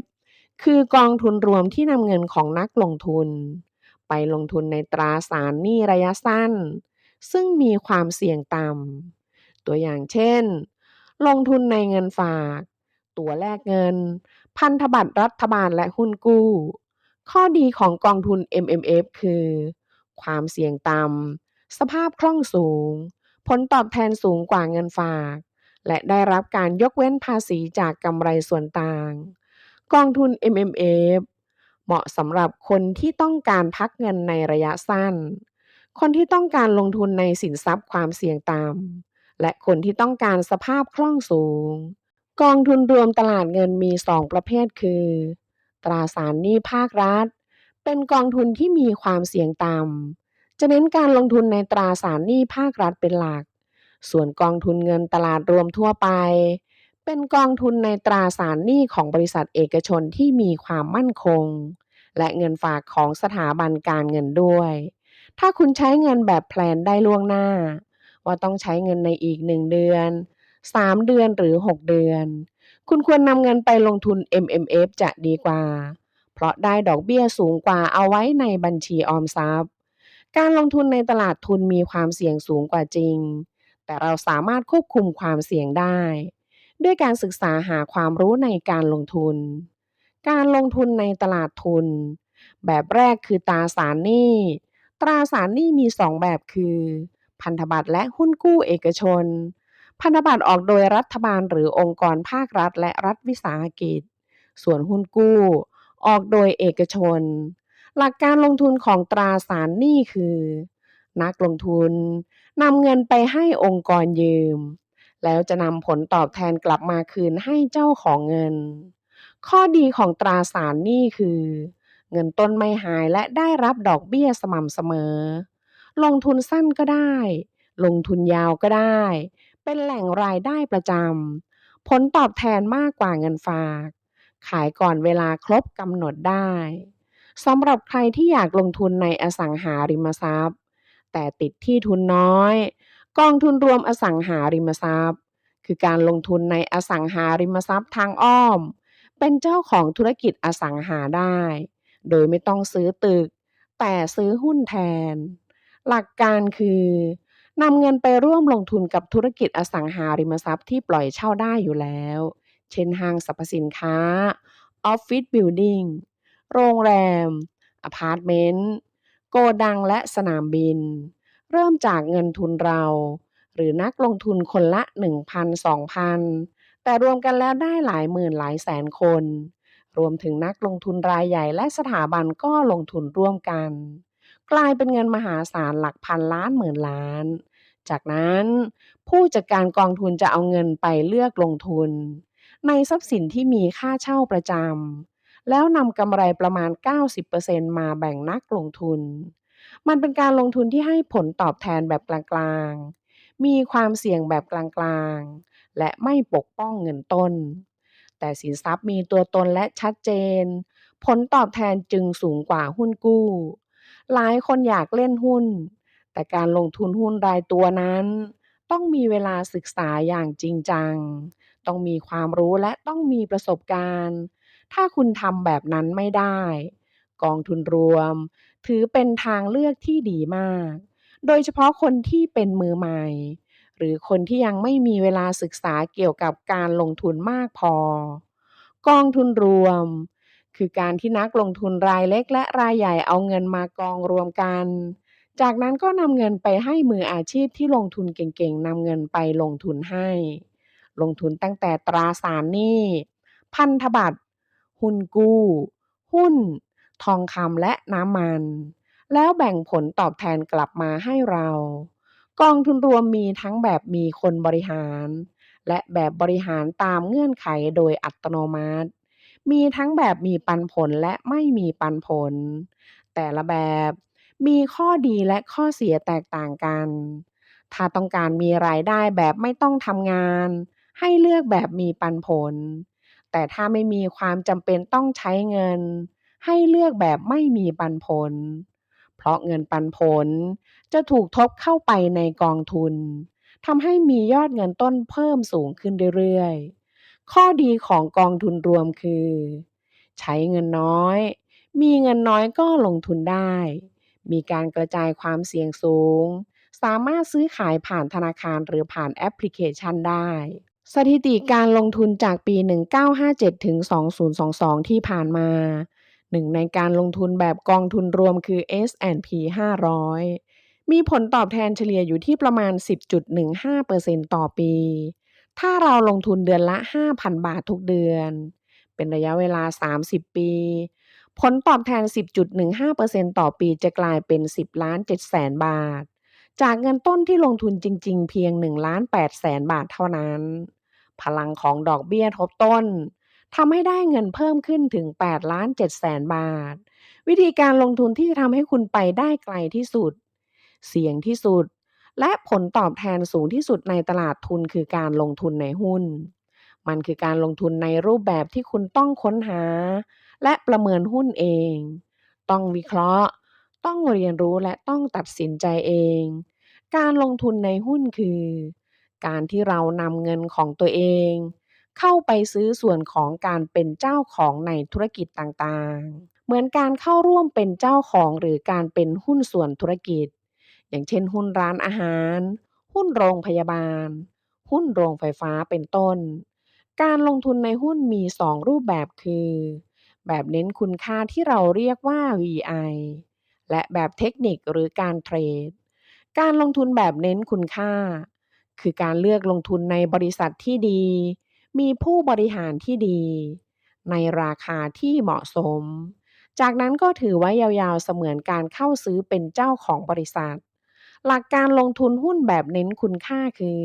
คือกองทุนรวมที่นำเงินของนักลงทุนไปลงทุนในตราสารหนี้ระยะสั้นซึ่งมีความเสี่ยงต่ำตัวอย่างเช่นลงทุนในเงินฝากตัวแลกเงินพันธบัตรรัฐบาลและหุ้นกู้ข้อดีของกองทุน MMF คือความเสี่ยงต่ำสภาพคล่องสูงผลตอบแทนสูงกว่าเงินฝากและได้รับการยกเว้นภาษีจากกำไรส่วนต่างกองทุน MMF เหมาะสำหรับคนที่ต้องการพักเงินในระยะสั้นคนที่ต้องการลงทุนในสินทรัพย์ความเสี่ยงต่ำและคนที่ต้องการสภาพคล่องสูง กองทุนรวมตลาดเงินมี2ประเภทคือตราสารหนี้ภาครัฐเป็นกองทุนที่มีความเสี่ยงต่ำจะเน้นการลงทุนในตราสารหนี้ภาครัฐเป็นหลักส่วนกองทุนเงินตลาดรวมทั่วไปเป็นกองทุนในตราสารหนี้ของบริษัทเอกชนที่มีความมั่นคงและเงินฝากของสถาบันการเงินด้วยถ้าคุณใช้เงินแบบแพลนได้ล่วงหน้าว่าต้องใช้เงินในอีก1เดือน3เดือนหรือ6เดือนคุณควรนำเงินไปลงทุน MMF จะดีกว่าเพราะได้ดอกเบี้ยสูงกว่าเอาไว้ในบัญชีออมทรัพย์การลงทุนในตลาดทุนมีความเสี่ยงสูงกว่าจริงแต่เราสามารถควบคุมความเสี่ยงได้ด้วยการศึกษาหาความรู้ในการลงทุนการลงทุนในตลาดทุนแบบแรกคือตราสารหนี้ตราสารหนี้มี2แบบคือพันธบัตรและหุ้นกู้เอกชน พันธบัตรออกโดยรัฐบาลหรือองค์กรภาครัฐและรัฐวิสาหกิจ ส่วนหุ้นกู้ออกโดยเอกชน หลักการลงทุนของตราสารหนี้คือนักลงทุนนำเงินไปให้องค์กรยืมแล้วจะนำผลตอบแทนกลับมาคืนให้เจ้าของเงิน ข้อดีของตราสารหนี้คือเงินต้นไม่หายและได้รับดอกเบี้ยสม่ำเสมอ ลงทุนสั้นก็ได้ ลงทุนยาวก็ได้ เป็นแหล่งรายได้ประจำ ผลตอบแทนมากกว่าเงินฝาก ขายก่อนเวลาครบกำหนดได้ สำหรับใครที่อยากลงทุนในอสังหาริมทรัพย์แต่ติดที่ทุนน้อย กองทุนรวมอสังหาริมทรัพย์คือการลงทุนในอสังหาริมทรัพย์ทางอ้อม เป็นเจ้าของธุรกิจอสังหาได้ โดยไม่ต้องซื้อตึก แต่ซื้อหุ้นแทน หลักการคือนำเงินไปร่วมลงทุนกับธุรกิจอสังหาริมทรัพย์ที่ปล่อยเช่าได้อยู่แล้ว เช่นห้างสรรพสินค้า ออฟฟิศบิลดิ่ง โรงแรม อพาร์ตเมนต์ โกดังและสนามบิน เริ่มจากเงินทุนเรา หรือนักลงทุนคนละ 1,000-2,000 แต่รวมกันแล้วได้หลายหมื่นหลายแสนคน รวมถึงนักลงทุนรายใหญ่และสถาบันก็ลงทุนร่วมกัน กลายเป็นเงินมหาศาลหลักพันล้านหมื่นล้าน จากนั้นผู้จัดการกองทุนจะเอาเงินไปเลือกลงทุนในทรัพย์สินที่มีค่าเช่าประจำแล้วนำกำไรประมาณ 90% มาแบ่งนักลงทุน มันเป็นการลงทุนที่ให้ผลตอบแทนแบบกลางๆ มีความเสี่ยงแบบกลางๆ และไม่ปกป้องเงินต้น แต่สินทรัพย์มีตัวตนและชัดเจน ผลตอบแทนจึงสูงกว่าหุ้นกู้ หลายคนอยากเล่นหุ้น แต่การลงทุนหุ้นรายตัวนั้นต้องมีเวลาศึกษาอย่างจริงจัง ต้องมีความรู้และต้องมีประสบการณ์ ถ้าคุณทำแบบนั้นไม่ได้กองทุนรวมถือเป็นทางเลือกที่ดีมากโดยเฉพาะคนที่เป็นมือใหม่หรือคนที่ยังไม่มีเวลาศึกษาเกี่ยวกับการลงทุนมากพอกองทุนรวมคือการที่นักลงทุนรายเล็กและรายใหญ่เอาเงินมากองรวมกันจากนั้นก็นำเงินไปให้มืออาชีพที่ลงทุนเก่งๆนำเงินไปลงทุนให้ลงทุนตั้งแต่ตราสารหนี้พันธบัตรหุ้นกู้หุ้นทองคำและน้ำมันแล้วแบ่งผลตอบแทนกลับมาให้เรากองทุนรวมมีทั้งแบบมีคนบริหารและแบบบริหารตามเงื่อนไขโดยอัตโนมัติมีทั้งแบบมีปันผลและไม่มีปันผลแต่ละแบบมีข้อดีและข้อเสียแตกต่างกันถ้าต้องการมีรายได้แบบไม่ต้องทำงานให้เลือกแบบมีปันผลแต่ถ้าไม่มีความจำเป็นต้องใช้เงินให้เลือกแบบไม่มีปันผลเพราะเงินปันผลจะถูกทบเข้าไปในกองทุนทำให้มียอดเงินต้นเพิ่มสูงขึ้นเรื่อยๆข้อดีของกองทุนรวมคือใช้เงินน้อยมีเงินน้อยก็ลงทุนได้มีการกระจายความเสี่ยงสูงสามารถซื้อขายผ่านธนาคารหรือผ่านแอปพลิเคชันได้สถิติการลงทุนจากปี1957ถึง2022ที่ผ่านมาหนึ่งในการลงทุนแบบกองทุนรวมคือ S&P 500มีผลตอบแทนเฉลี่ยอยู่ที่ประมาณ 10.15% ต่อปีถ้าเราลงทุนเดือนละ 5,000 บาททุกเดือนเป็นระยะเวลา30ปีผลตอบแทน 10.15% ต่อปีจะกลายเป็น10,700,000 บาทจากเงินต้นที่ลงทุนจริงๆเพียง1,800,000 บาทเท่านั้นพลังของดอกเบี้ยทบต้นทำให้ได้เงินเพิ่มขึ้นถึง8,700,000 บาทวิธีการลงทุนที่จะทำให้คุณไปได้ไกลที่สุดเสี่ยงที่สุดและผลตอบแทนสูงที่สุดในตลาดทุนคือการลงทุนในหุ้นมันคือการลงทุนในรูปแบบที่คุณต้องค้นหาและประเมินหุ้นเองต้องวิเคราะห์ต้องเรียนรู้และต้องตัดสินใจเองการลงทุนในหุ้นคือการที่เรานำเงินของตัวเองเข้าไปซื้อส่วนของการเป็นเจ้าของในธุรกิจต่างๆเหมือนการเข้าร่วมเป็นเจ้าของหรือการเป็นหุ้นส่วนธุรกิจอย่างเช่นหุ้นร้านอาหารหุ้นโรงพยาบาลหุ้นโรงไฟฟ้าเป็นต้นการลงทุนในหุ้นมี2รูปแบบคือแบบเน้นคุณค่าที่เราเรียกว่า VI และแบบเทคนิคหรือการเทรดการลงทุนแบบเน้นคุณค่าคือการเลือกลงทุนในบริษัทที่ดีมีผู้บริหารที่ดีในราคาที่เหมาะสมจากนั้นก็ถือไว้ยาวๆเสมือนการเข้าซื้อเป็นเจ้าของบริษัทหลักการลงทุนหุ้นแบบเน้นคุณค่าคือ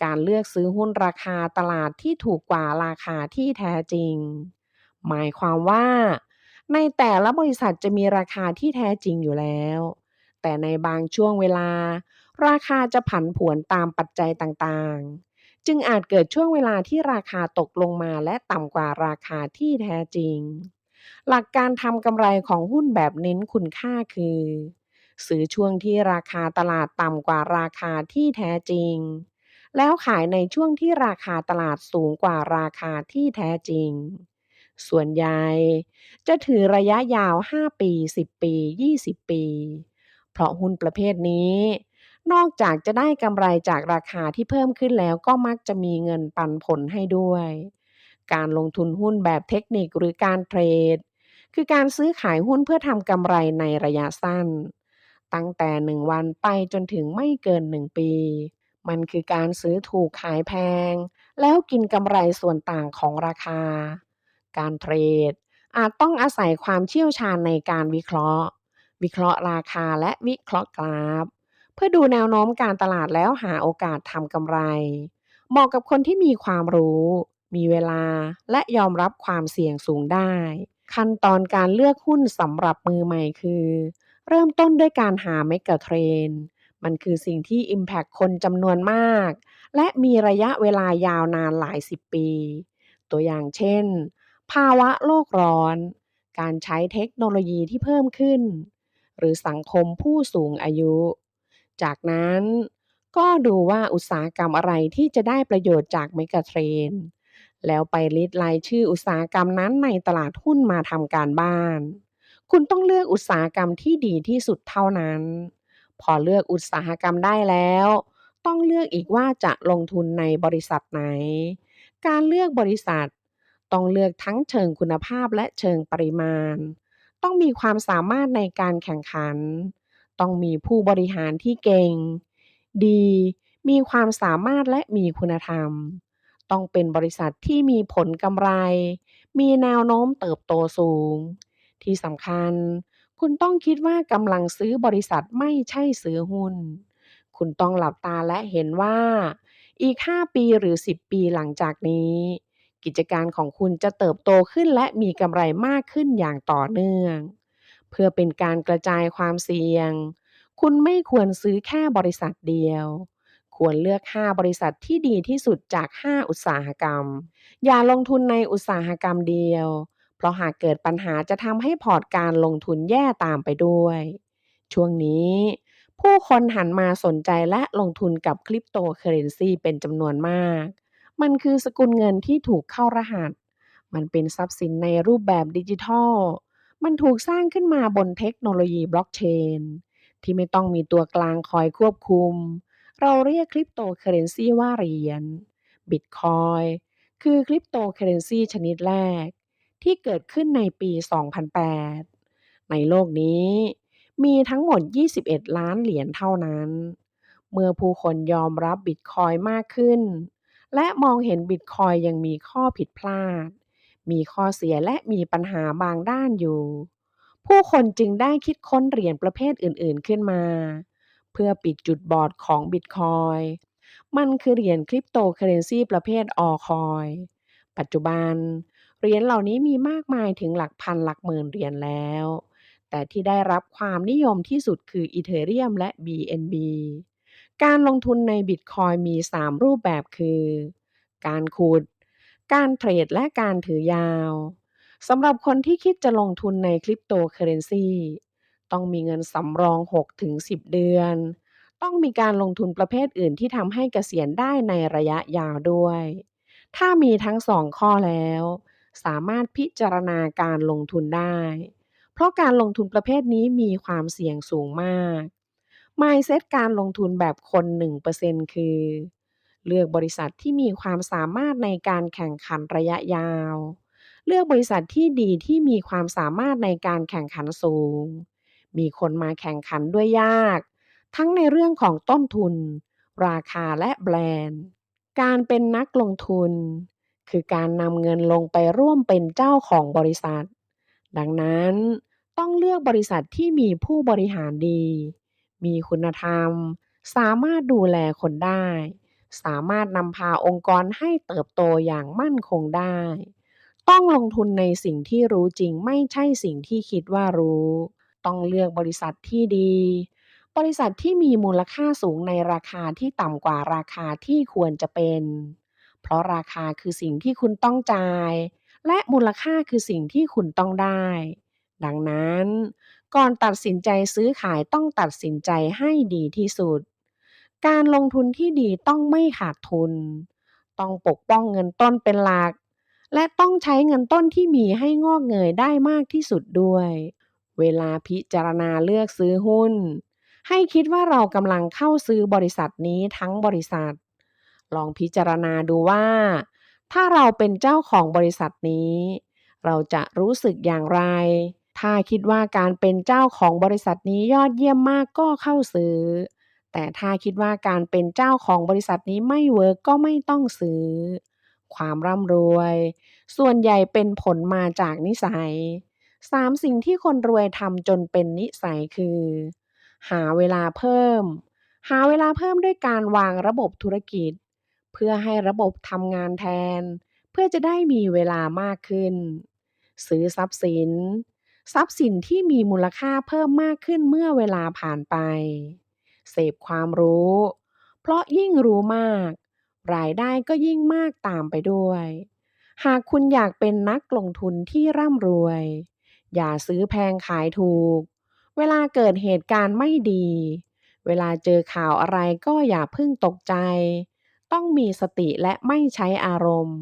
การเลือกซื้อหุ้นราคาตลาดที่ถูกกว่าราคาที่แท้จริงหมายความว่าในแต่ละบริษัทจะมีราคาที่แท้จริงอยู่แล้วแต่ในบางช่วงเวลาราคาจะผันผวนตามปัจจัยต่างๆจึงอาจเกิดช่วงเวลาที่ราคาตกลงมาและต่ำกว่าราคาที่แท้จริงหลักการทำกำไรของหุ้นแบบเน้นคุณค่าคือซื้อช่วงที่ราคาตลาดต่ำกว่าราคาที่แท้จริงแล้วขายในช่วงที่ราคาตลาดสูงกว่าราคาที่แท้จริงส่วนใหญ่จะถือระยะยาว5ปี10ปี20ปีเพราะหุ้นประเภทนี้นอกจากจะได้กำไรจากราคาที่เพิ่มขึ้นแล้วก็มักจะมีเงินปันผลให้ด้วยการลงทุนหุ้นแบบเทคนิคหรือการเทรดคือการซื้อขายหุ้นเพื่อทำกำไรในระยะสั้นตั้งแต่1วันไปจนถึงไม่เกิน1ปีมันคือการซื้อถูกขายแพงแล้วกินกำไรส่วนต่างของราคาการเทรดอาจต้องอาศัยความเชี่ยวชาญในการวิเคราะห์ราคาและวิเคราะห์กราฟเพื่อดูแนวโน้มการตลาดแล้วหาโอกาสทำกำไรเหมาะกับคนที่มีความรู้มีเวลาและยอมรับความเสี่ยงสูงได้ขั้นตอนการเลือกหุ้นสำหรับมือใหม่คือเริ่มต้นด้วยการหาเมกะเทรนด์มันคือสิ่งที่ Impact คนจำนวนมากและมีระยะเวลายาวนานหลายสิบปีตัวอย่างเช่นภาวะโลกร้อนการใช้เทคโนโลยีที่เพิ่มขึ้นหรือสังคมผู้สูงอายุจากนั้นก็ดูว่าอุตสาหกรรมอะไรที่จะได้ประโยชน์จากเมกะเทรนด์ แล้วไปลิสต์รายชื่ออุตสาหกรรมนั้นในตลาดหุ้นมาทำการบ้าน คุณต้องเลือกอุตสาหกรรมที่ดีที่สุดเท่านั้น พอเลือกอุตสาหกรรมได้แล้ว ต้องเลือกอีกว่าจะลงทุนในบริษัทไหน การเลือกบริษัทต้องเลือกทั้งเชิงคุณภาพและเชิงปริมาณ ต้องมีความสามารถในการแข่งขัน ต้องมีผู้บริหารที่เก่ง ดี มีความสามารถและมีคุณธรรม ต้องเป็นบริษัทที่มีผลกำไร มีแนวโน้มเติบโตสูง ที่สำคัญ คุณต้องคิดว่ากำลังซื้อบริษัทไม่ใช่ซื้อหุ้น คุณต้องหลับตาและเห็นว่าอีก 5 ปีหรือ 10 ปีหลังจากนี้ กิจการของคุณจะเติบโตขึ้นและมีกำไรมากขึ้นอย่างต่อเนื่อง เพื่อเป็นการกระจายความเสี่ยง คุณไม่ควรซื้อแค่บริษัทเดียว ควรเลือก 5 บริษัทที่ดีที่สุดจาก 5 อุตสาหกรรม อย่าลงทุนในอุตสาหกรรมเดียว เพราะหากเกิดปัญหาจะทำให้พอร์ตการลงทุนแย่ตามไปด้วย ช่วงนี้ผู้คนหันมาสนใจและลงทุนกับคริปโตเคอเรนซีเป็นจำนวนมาก มันคือสกุลเงินที่ถูกเข้ารหัส มันเป็นทรัพย์สินในรูปแบบดิจิทัล มันถูกสร้างขึ้นมาบนเทคโนโลยีบล็อกเชนที่ไม่ต้องมีตัวกลางคอยควบคุม เราเรียกคริปโตเคอเรนซีว่าเหรียญ บิตคอยน์คือคริปโตเคอเรนซีชนิดแรกที่เกิดขึ้นในปี 2008 ในโลกนี้มีทั้งหมด 21 ล้านเหรียญเท่านั้น เมื่อผู้คนยอมรับบิตคอยน์มากขึ้น และมองเห็นบิตคอยน์ยังมีข้อผิดพลาด มีข้อเสียและมีปัญหาบางด้านอยู่ ผู้คนจึงได้คิดค้นเหรียญประเภทอื่นๆขึ้นมา เพื่อปิดจุดบอดของบิตคอยน์มันคือเหรียญคริปโตเคอเรนซีประเภทออลคอยน์ปัจจุบันเหรียญเหล่านี้มีมากมายถึงหลักพันหลักหมื่นเหรียญแล้ว แต่ที่ได้รับความนิยมที่สุดคืออีเธเรียมและ BNB การลงทุนในบิตคอยน์มี 3 รูปแบบคือ การขุด การเทรดและการถือยาวสำหรับคนที่คิดจะลงทุนในคริปโตเคอเรนซีต้องมีเงินสำรอง 6-10 เดือน ต้องมีการลงทุนประเภทอื่นที่ทำให้เกษียณได้ในระยะยาวด้วย ถ้ามีทั้งสองข้อแล้ว สามารถพิจารณาการลงทุนได้ เพราะการลงทุนประเภทนี้มีความเสี่ยงสูงมาก Mindset การลงทุนแบบคน 1% คือ เลือกบริษัทที่มีความสามารถในการแข่งขันระยะยาว เลือกบริษัทที่ดีที่มีความสามารถในการแข่งขันสูง มีคนมาแข่งขันด้วยยาก ทั้งในเรื่องของต้นทุน ราคาและแบรนด์ การเป็นนักลงทุนคือการนำเงินลงไปร่วมเป็นเจ้าของบริษัท ดังนั้นต้องเลือกบริษัทที่มีผู้บริหารดี มีคุณธรรม สามารถดูแลคนได้ สามารถนำพาองค์กรให้เติบโตอย่างมั่นคงได้ ต้องลงทุนในสิ่งที่รู้จริงไม่ใช่สิ่งที่คิดว่ารู้ ต้องเลือกบริษัทที่ดี บริษัทที่มีมูลค่าสูงในราคาที่ต่ำกว่าราคาที่ควรจะเป็น เพราะราคาคือสิ่งที่คุณต้องจ่าย และมูลค่าคือสิ่งที่คุณต้องได้ ดังนั้น ก่อนตัดสินใจซื้อขายต้องตัดสินใจให้ดีที่สุด การลงทุนที่ดีต้องไม่ขาดทุน ต้องปกป้องเงินต้นเป็นหลัก และต้องใช้เงินต้นที่มีให้งอกเงยได้มากที่สุดด้วย เวลาพิจารณาเลือกซื้อหุ้น ให้คิดว่าเรากำลังเข้าซื้อบริษัทนี้ทั้งบริษัท ลองพิจารณาดูว่า ถ้าเราเป็นเจ้าของบริษัทนี้ เราจะรู้สึกอย่างไร ถ้าคิดว่าการเป็นเจ้าของบริษัทนี้ยอดเยี่ยมมากก็เข้าซื้อ แต่ถ้าคิดว่าการเป็นเจ้าของบริษัทนี้ไม่เวิร์กก็ไม่ต้องซื้อ ความร่ำรวยส่วนใหญ่เป็นผลมาจากนิสัย 3 สิ่งที่คนรวยทำจนเป็นนิสัยคือ หาเวลาเพิ่ม หาเวลาเพิ่มด้วยการวางระบบธุรกิจ เพื่อให้ระบบทำงานแทน เพื่อจะได้มีเวลามากขึ้น ซื้อทรัพย์สิน ทรัพย์สินที่มีมูลค่าเพิ่มมากขึ้นเมื่อเวลาผ่านไป เสพความรู้ เพราะยิ่งรู้มาก รายได้ก็ยิ่งมากตามไปด้วย หากคุณอยากเป็นนักลงทุนที่ร่ำรวย อย่าซื้อแพงขายถูก เวลาเกิดเหตุการณ์ไม่ดี เวลาเจอข่าวอะไรก็อย่าเพิ่งตกใจ ต้องมีสติและไม่ใช้อารมณ์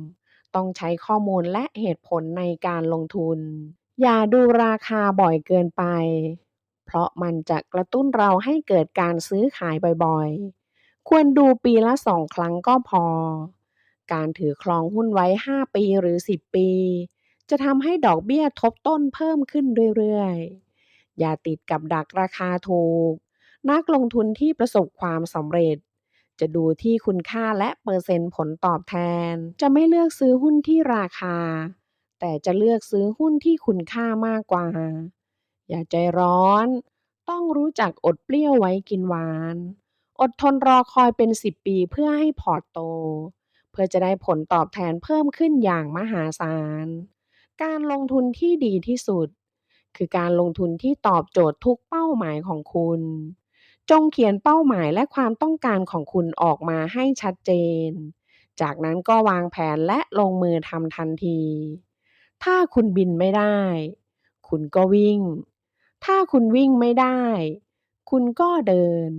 ต้องใช้ข้อมูลและเหตุผลในการลงทุนอย่าดูราคาบ่อยเกินไปเพราะมันจะกระตุ้นเราให้เกิดการซื้อขายบ่อยๆควรดูปีละ2 ครั้งก็พอการถือครองหุ้นไว้5 ปีหรือ10 ปีจะทำให้ดอกเบี้ยทบต้นเพิ่มขึ้นเรื่อยๆอย่าติดกับดักราคาถูกนักลงทุนที่ประสบความสำเร็จจะดูที่คุณค่าและเปอร์เซ็นต์ผลตอบแทนจะไม่เลือกซื้อหุ้นที่ราคาแต่จะเลือกซื้อหุ้นที่คุณค่ามากกว่าอย่าใจร้อนต้องรู้จักอดเปรี้ยวไว้กินหวานอดทนรอคอยเป็น10 ปีเพื่อให้พอร์ตโตเพื่อจะได้ผลตอบแทนเพิ่มขึ้นอย่างมหาศาลการลงทุนที่ดีที่สุดคือการลงทุนที่ตอบโจทย์ทุกเป้าหมายของคุณจงเขียนเป้าหมายและความต้องการของคุณออกมาให้ชัดเจนจากนั้นก็วางแผนและลงมือทำทันทีถ้าคุณบินไม่ได้คุณก็วิ่งถ้าคุณวิ่งไม่ได้คุณก็เดิน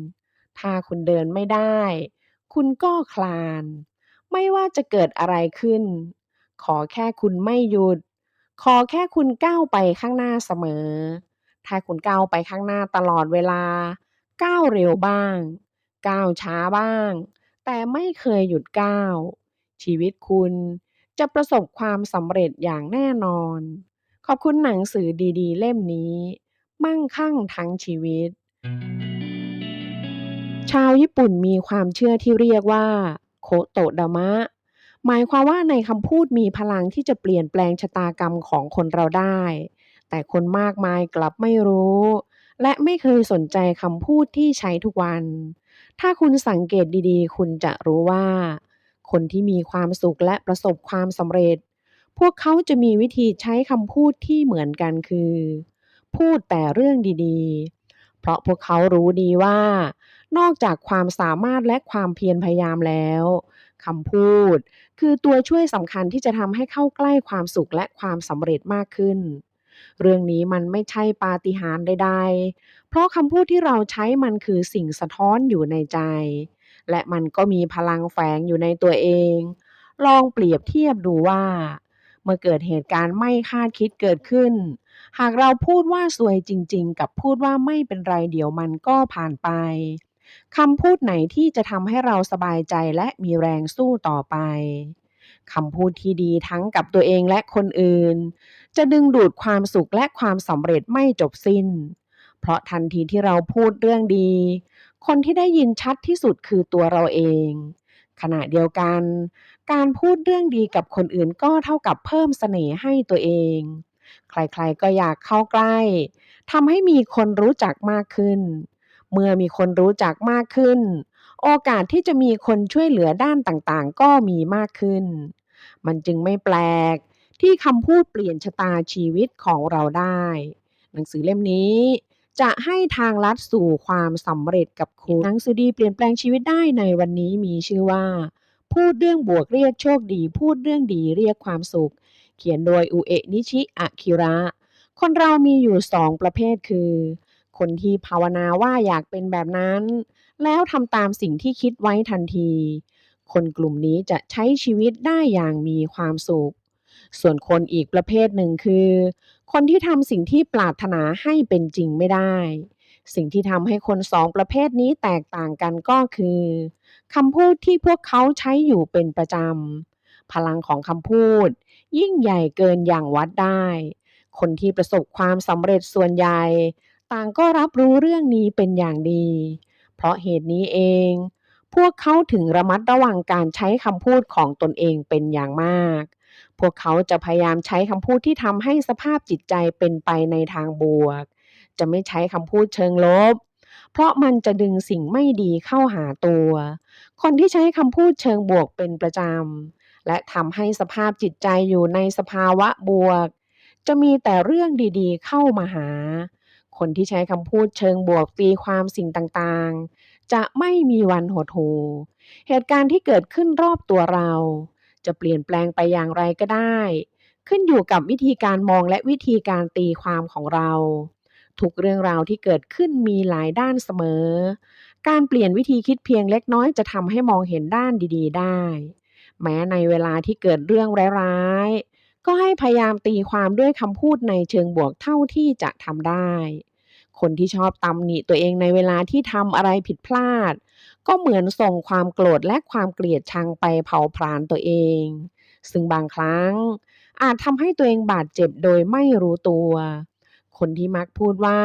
ถ้าคุณเดินไม่ได้คุณก็คลานไม่ว่าจะเกิดอะไรขึ้นขอแค่คุณไม่หยุดขอแค่คุณก้าวไปข้างหน้าเสมอถ้าคุณก้าวไปข้างหน้าตลอดเวลาก้าวเร็วบ้างก้าวช้าบ้างแต่ไม่เคยหยุดก้าวชีวิตคุณจะประสบความสำเร็จอย่างแน่นอนขอบคุณหนังสือดีๆเล่มนี้มั่งคั่งทั้งชีวิตชาวญี่ปุ่นมีความเชื่อที่เรียกว่าโคโตะดามะหมายความว่าในคำพูดมีพลังที่จะเปลี่ยนแปลงชะตากรรมของคนเราได้แต่คนมากมายกลับไม่รู้และไม่เคยสนใจคำพูดที่ใช้ทุกวันถ้าคุณสังเกตดีๆคุณจะรู้ว่าคนที่มีความสุขและประสบความสำเร็จพวกเขาจะมีวิธีใช้คำพูดที่เหมือนกันคือพูดแต่เรื่องดีๆเพราะพวกเขารู้ดีว่านอกจากความสามารถและความเพียรพยายามแล้วคำพูดคือตัวช่วยสำคัญที่จะทำให้เข้าใกล้ความสุขและความสำเร็จมากขึ้นเรื่องนี้มันไม่ใช่ปาฏิหาริย์ใดๆเพราะคำพูดที่เราใช้มันคือสิ่งสะท้อนอยู่ในใจและมันก็มีพลังแฝงอยู่ในตัวเองลองเปรียบเทียบดูว่าเมื่อเกิดเหตุการณ์ไม่คาดคิดเกิดขึ้นหากเราพูดว่าซวยจริงๆกับพูดว่าไม่เป็นไรเดี๋ยวมันก็ผ่านไปคำพูดไหนที่จะทำให้เราสบายใจและมีแรงสู้ต่อไปคำพูดที่ดีทั้งกับตัวเองและคนอื่นจะดึงดูดความสุขและความสำเร็จไม่จบสิ้นเพราะทันทีที่เราพูดเรื่องดีคนที่ได้ยินชัดที่สุดคือตัวเราเองขณะเดียวกันการพูดเรื่องดีกับคนอื่นก็เท่ากับเพิ่มเสน่ห์ให้ตัวเองใครๆก็อยากเข้าใกล้ทำให้มีคนรู้จักมากขึ้นเมื่อมีคนรู้จักมากขึ้นโอกาสที่จะมีคนช่วยเหลือด้านต่างๆก็มีมากขึ้นมันจึงไม่แปลกที่คำพูดเปลี่ยนชะตาชีวิตของเราได้หนังสือเล่มนี้จะให้ทางลัดสู่ความสำเร็จกับคุณหนังสือดีเปลี่ยนแปลงชีวิตได้ในวันนี้มีชื่อว่าพูดเรื่องบวกเรียกโชคดีพูดเรื่องดีเรียกความสุขเขียนโดยอุเอะนิชิอากิระคนเรามีอยู่2 ประเภทคือคนที่ภาวนาว่าอยากเป็นแบบนั้นแล้วทำตามสิ่งที่คิดไว้ทันทีคนกลุ่มนี้จะใช้ชีวิตได้อย่างมีความสุขส่วนคนอีกประเภทหนึ่งคือคนที่ทำสิ่งที่ปรารถนาให้เป็นจริงไม่ได้สิ่งที่ทำให้คน2 ประเภทนี้แตกต่างกันก็คือคำพูดที่พวกเขาใช้อยู่เป็นประจำพลังของคำพูดยิ่งใหญ่เกินอย่างวัดได้คนที่ประสบความสำเร็จส่วนใหญ่ต่างก็รับรู้เรื่องนี้เป็นอย่างดีเพราะเหตุนี้เองพวกเขาถึงระมัดระวังการใช้คำพูดของตนเองเป็นอย่างมากพวกเขาจะพยายามใช้คำพูดที่ทำให้สภาพจิตใจเป็นไปในทางบวกจะไม่ใช้คำพูดเชิงลบเพราะมันจะดึงสิ่งไม่ดีเข้าหาตัวคนที่ใช้คำพูดเชิงบวกเป็นประจำและทำให้สภาพจิตใจอยู่ในสภาวะบวกจะมีแต่เรื่องดีๆเข้ามาหาคนที่ใช้คำพูดเชิงบวกตีความสิ่งต่างๆจะไม่มีวันหดหู่เหตุการณ์ที่เกิดขึ้นรอบตัวเราจะเปลี่ยนแปลงไปอย่างไรก็ได้ขึ้นอยู่กับวิธีการมองและวิธีการตีความของเราทุกเรื่องราวที่เกิดขึ้นมีหลายด้านเสมอการเปลี่ยนวิธีคิดเพียงเล็กน้อยจะทำให้มองเห็นด้านดีๆได้ แม้ในเวลาที่เกิดเรื่องร้ายๆก็ให้พยายามตีความด้วยคำพูดในเชิงบวกเท่าที่จะทำได้คนที่ชอบตำหนิตัวเองในเวลาที่ทำอะไรผิดพลาดก็เหมือนส่งความโกรธและความเกลียดชังไปเผาผลาญตัวเองซึ่งบางครั้งอาจทำให้ตัวเองบาดเจ็บโดยไม่รู้ตัวคนที่มักพูดว่า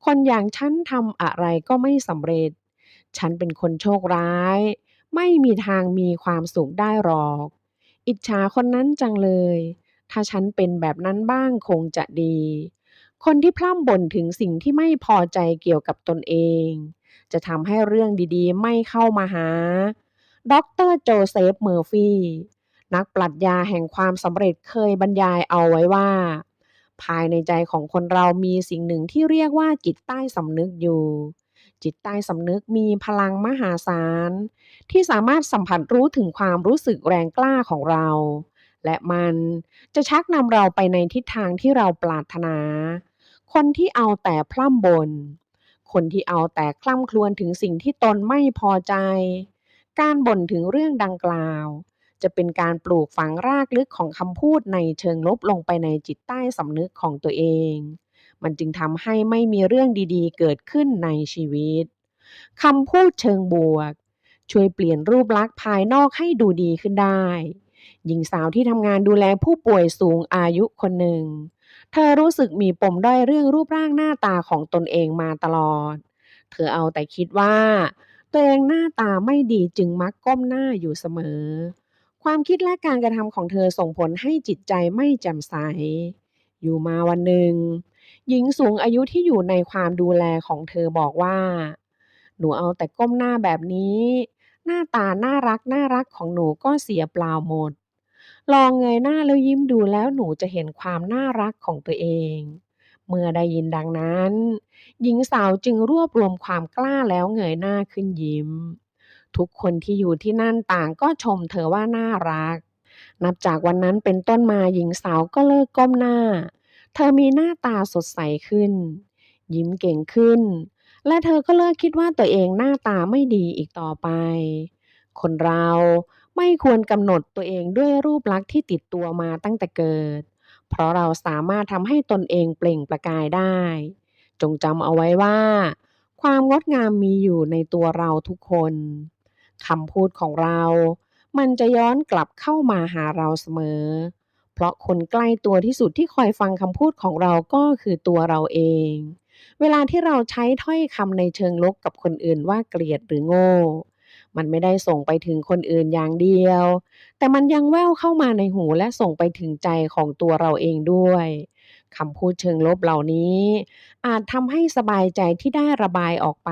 คนอย่างฉันทำอะไรก็ไม่สำเร็จฉันเป็นคนโชคร้ายไม่มีทางมีความสุขได้หรอกอิจฉาคนนั้นจังเลยถ้าฉันเป็นแบบนั้นบ้างคงจะดีคนที่พร่ำบ่นถึงสิ่งที่ไม่พอใจเกี่ยวกับตนเองจะทำให้เรื่องดีๆไม่เข้ามาหาดรโจเซฟเมอร์ฟีนักปรัชญาแห่งความสำเร็จเคยบรรยายเอาไว้ว่าภายในใจของคนเรามีสิ่งหนึ่งที่เรียกว่าจิตใต้สำนึกอยู่จิตใต้สำนึกมีพลังมหาศาลที่สามารถสัมผัสรู้ถึงความรู้สึกแรงกล้าของเราและมันจะชักนำเราไปในทิศทางที่เราปรารถนาคนที่เอาแต่พร่ำบ่นคนที่เอาแต่คร่ำครวญถึงสิ่งที่ตนไม่พอใจการบ่นถึงเรื่องดังกล่าวจะเป็นการปลูกฝังรากลึกของคำพูดในเชิงลบลงไปในจิตใต้สำนึกของตัวเองมันจึงทำให้ไม่มีเรื่องดีๆเกิดขึ้นในชีวิตคำพูดเชิงบวกช่วยเปลี่ยนรูปลักษณ์ภายนอกให้ดูดีขึ้นได้หญิงสาวที่ทำงานดูแลผู้ป่วยสูงอายุคนหนึ่งเธอรู้สึกมีปมด้อยเรื่องรูปร่างหน้าตาของตนเองมาตลอดเธอเอาแต่คิดว่าตัวเองหน้าตาไม่ดีจึงมักก้มหน้าอยู่เสมอความคิดและการกระทำของเธอส่งผลให้จิตใจไม่แจ่มใสอยู่มาวันหนึ่งหญิงสูงอายุที่อยู่ในความดูแลของเธอบอกว่าหนูเอาแต่ก้มหน้าแบบนี้หน้าตาน่ารักของหนูก็เสียเปล่าหมดลองเงยหน้าแล้วยิ้มดูแล้วหนูจะเห็นความน่ารักของตัวเองเมื่อได้ยินดังนั้นหญิงสาวจึงรวบรวมความกล้าแล้วเงยหน้าขึ้นยิ้มทุกคนที่อยู่ที่นั่นต่างก็ชมเธอว่าน่ารักนับจากวันนั้นเป็นต้นมาหญิงสาวก็เลิกก้มหน้าเธอมีหน้าตาสดใสขึ้นยิ้มเก่งขึ้นและเธอก็เลิกคิดว่าตัวเองหน้าตาไม่ดีอีกต่อไปคนเราไม่ควรกำหนดตัวเองด้วยรูปลักษณ์ที่ติดตัวมาตั้งแต่เกิดเพราะเราสามารถทำให้ตนเองเปล่งประกายได้จงจำเอาไว้ว่าความงดงามมีอยู่ในตัวเราทุกคนคำพูดของเรามันจะย้อนกลับเข้ามาหาเราเสมอเพราะคนใกล้ตัวที่สุดที่คอยฟังคำพูดของเราก็คือตัวเราเองเวลาที่เราใช้ถ้อยคำในเชิงลบกับคนอื่นว่าเกลียดหรือโง่มันไม่ได้ส่งไปถึงคนอื่นอย่างเดียวแต่มันยังแว่วเข้ามาในหูและส่งไปถึงใจของตัวเราเองด้วยคำพูดเชิงลบเหล่านี้อาจทำให้สบายใจที่ได้ระบายออกไป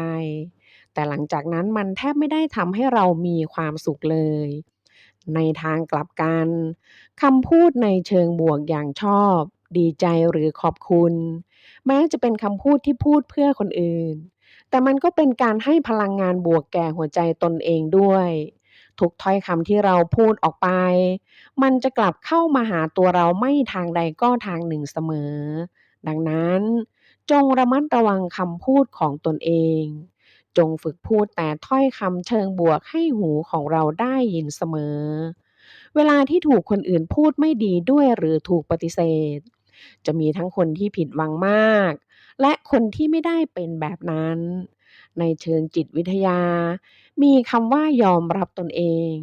แต่หลังจากนั้นมันแทบไม่ได้ทำให้เรามีความสุขเลยในทางกลับกันคำพูดในเชิงบวกอย่างชอบดีใจหรือขอบคุณแม้จะเป็นคำพูดที่พูดเพื่อคนอื่นแต่มันก็เป็นการให้พลังงานบวกแก่หัวใจตนเองด้วยทุกถ้อยคำที่เราพูดออกไปมันจะกลับเข้ามาหาตัวเราไม่ทางใดก็ทางหนึ่งเสมอดังนั้นจงระมัดระวังคำพูดของตนเองจงฝึกพูดแต่ถ้อยคำเชิงบวกให้หูของเราได้ยินเสมอเวลาที่ถูกคนอื่นพูดไม่ดีด้วยหรือถูกปฏิเสธจะมีทั้งคนที่ผิดหวังมากและคนที่ไม่ได้เป็นแบบนั้นในเชิงจิตวิทยามีคำว่ายอมรับตนเอง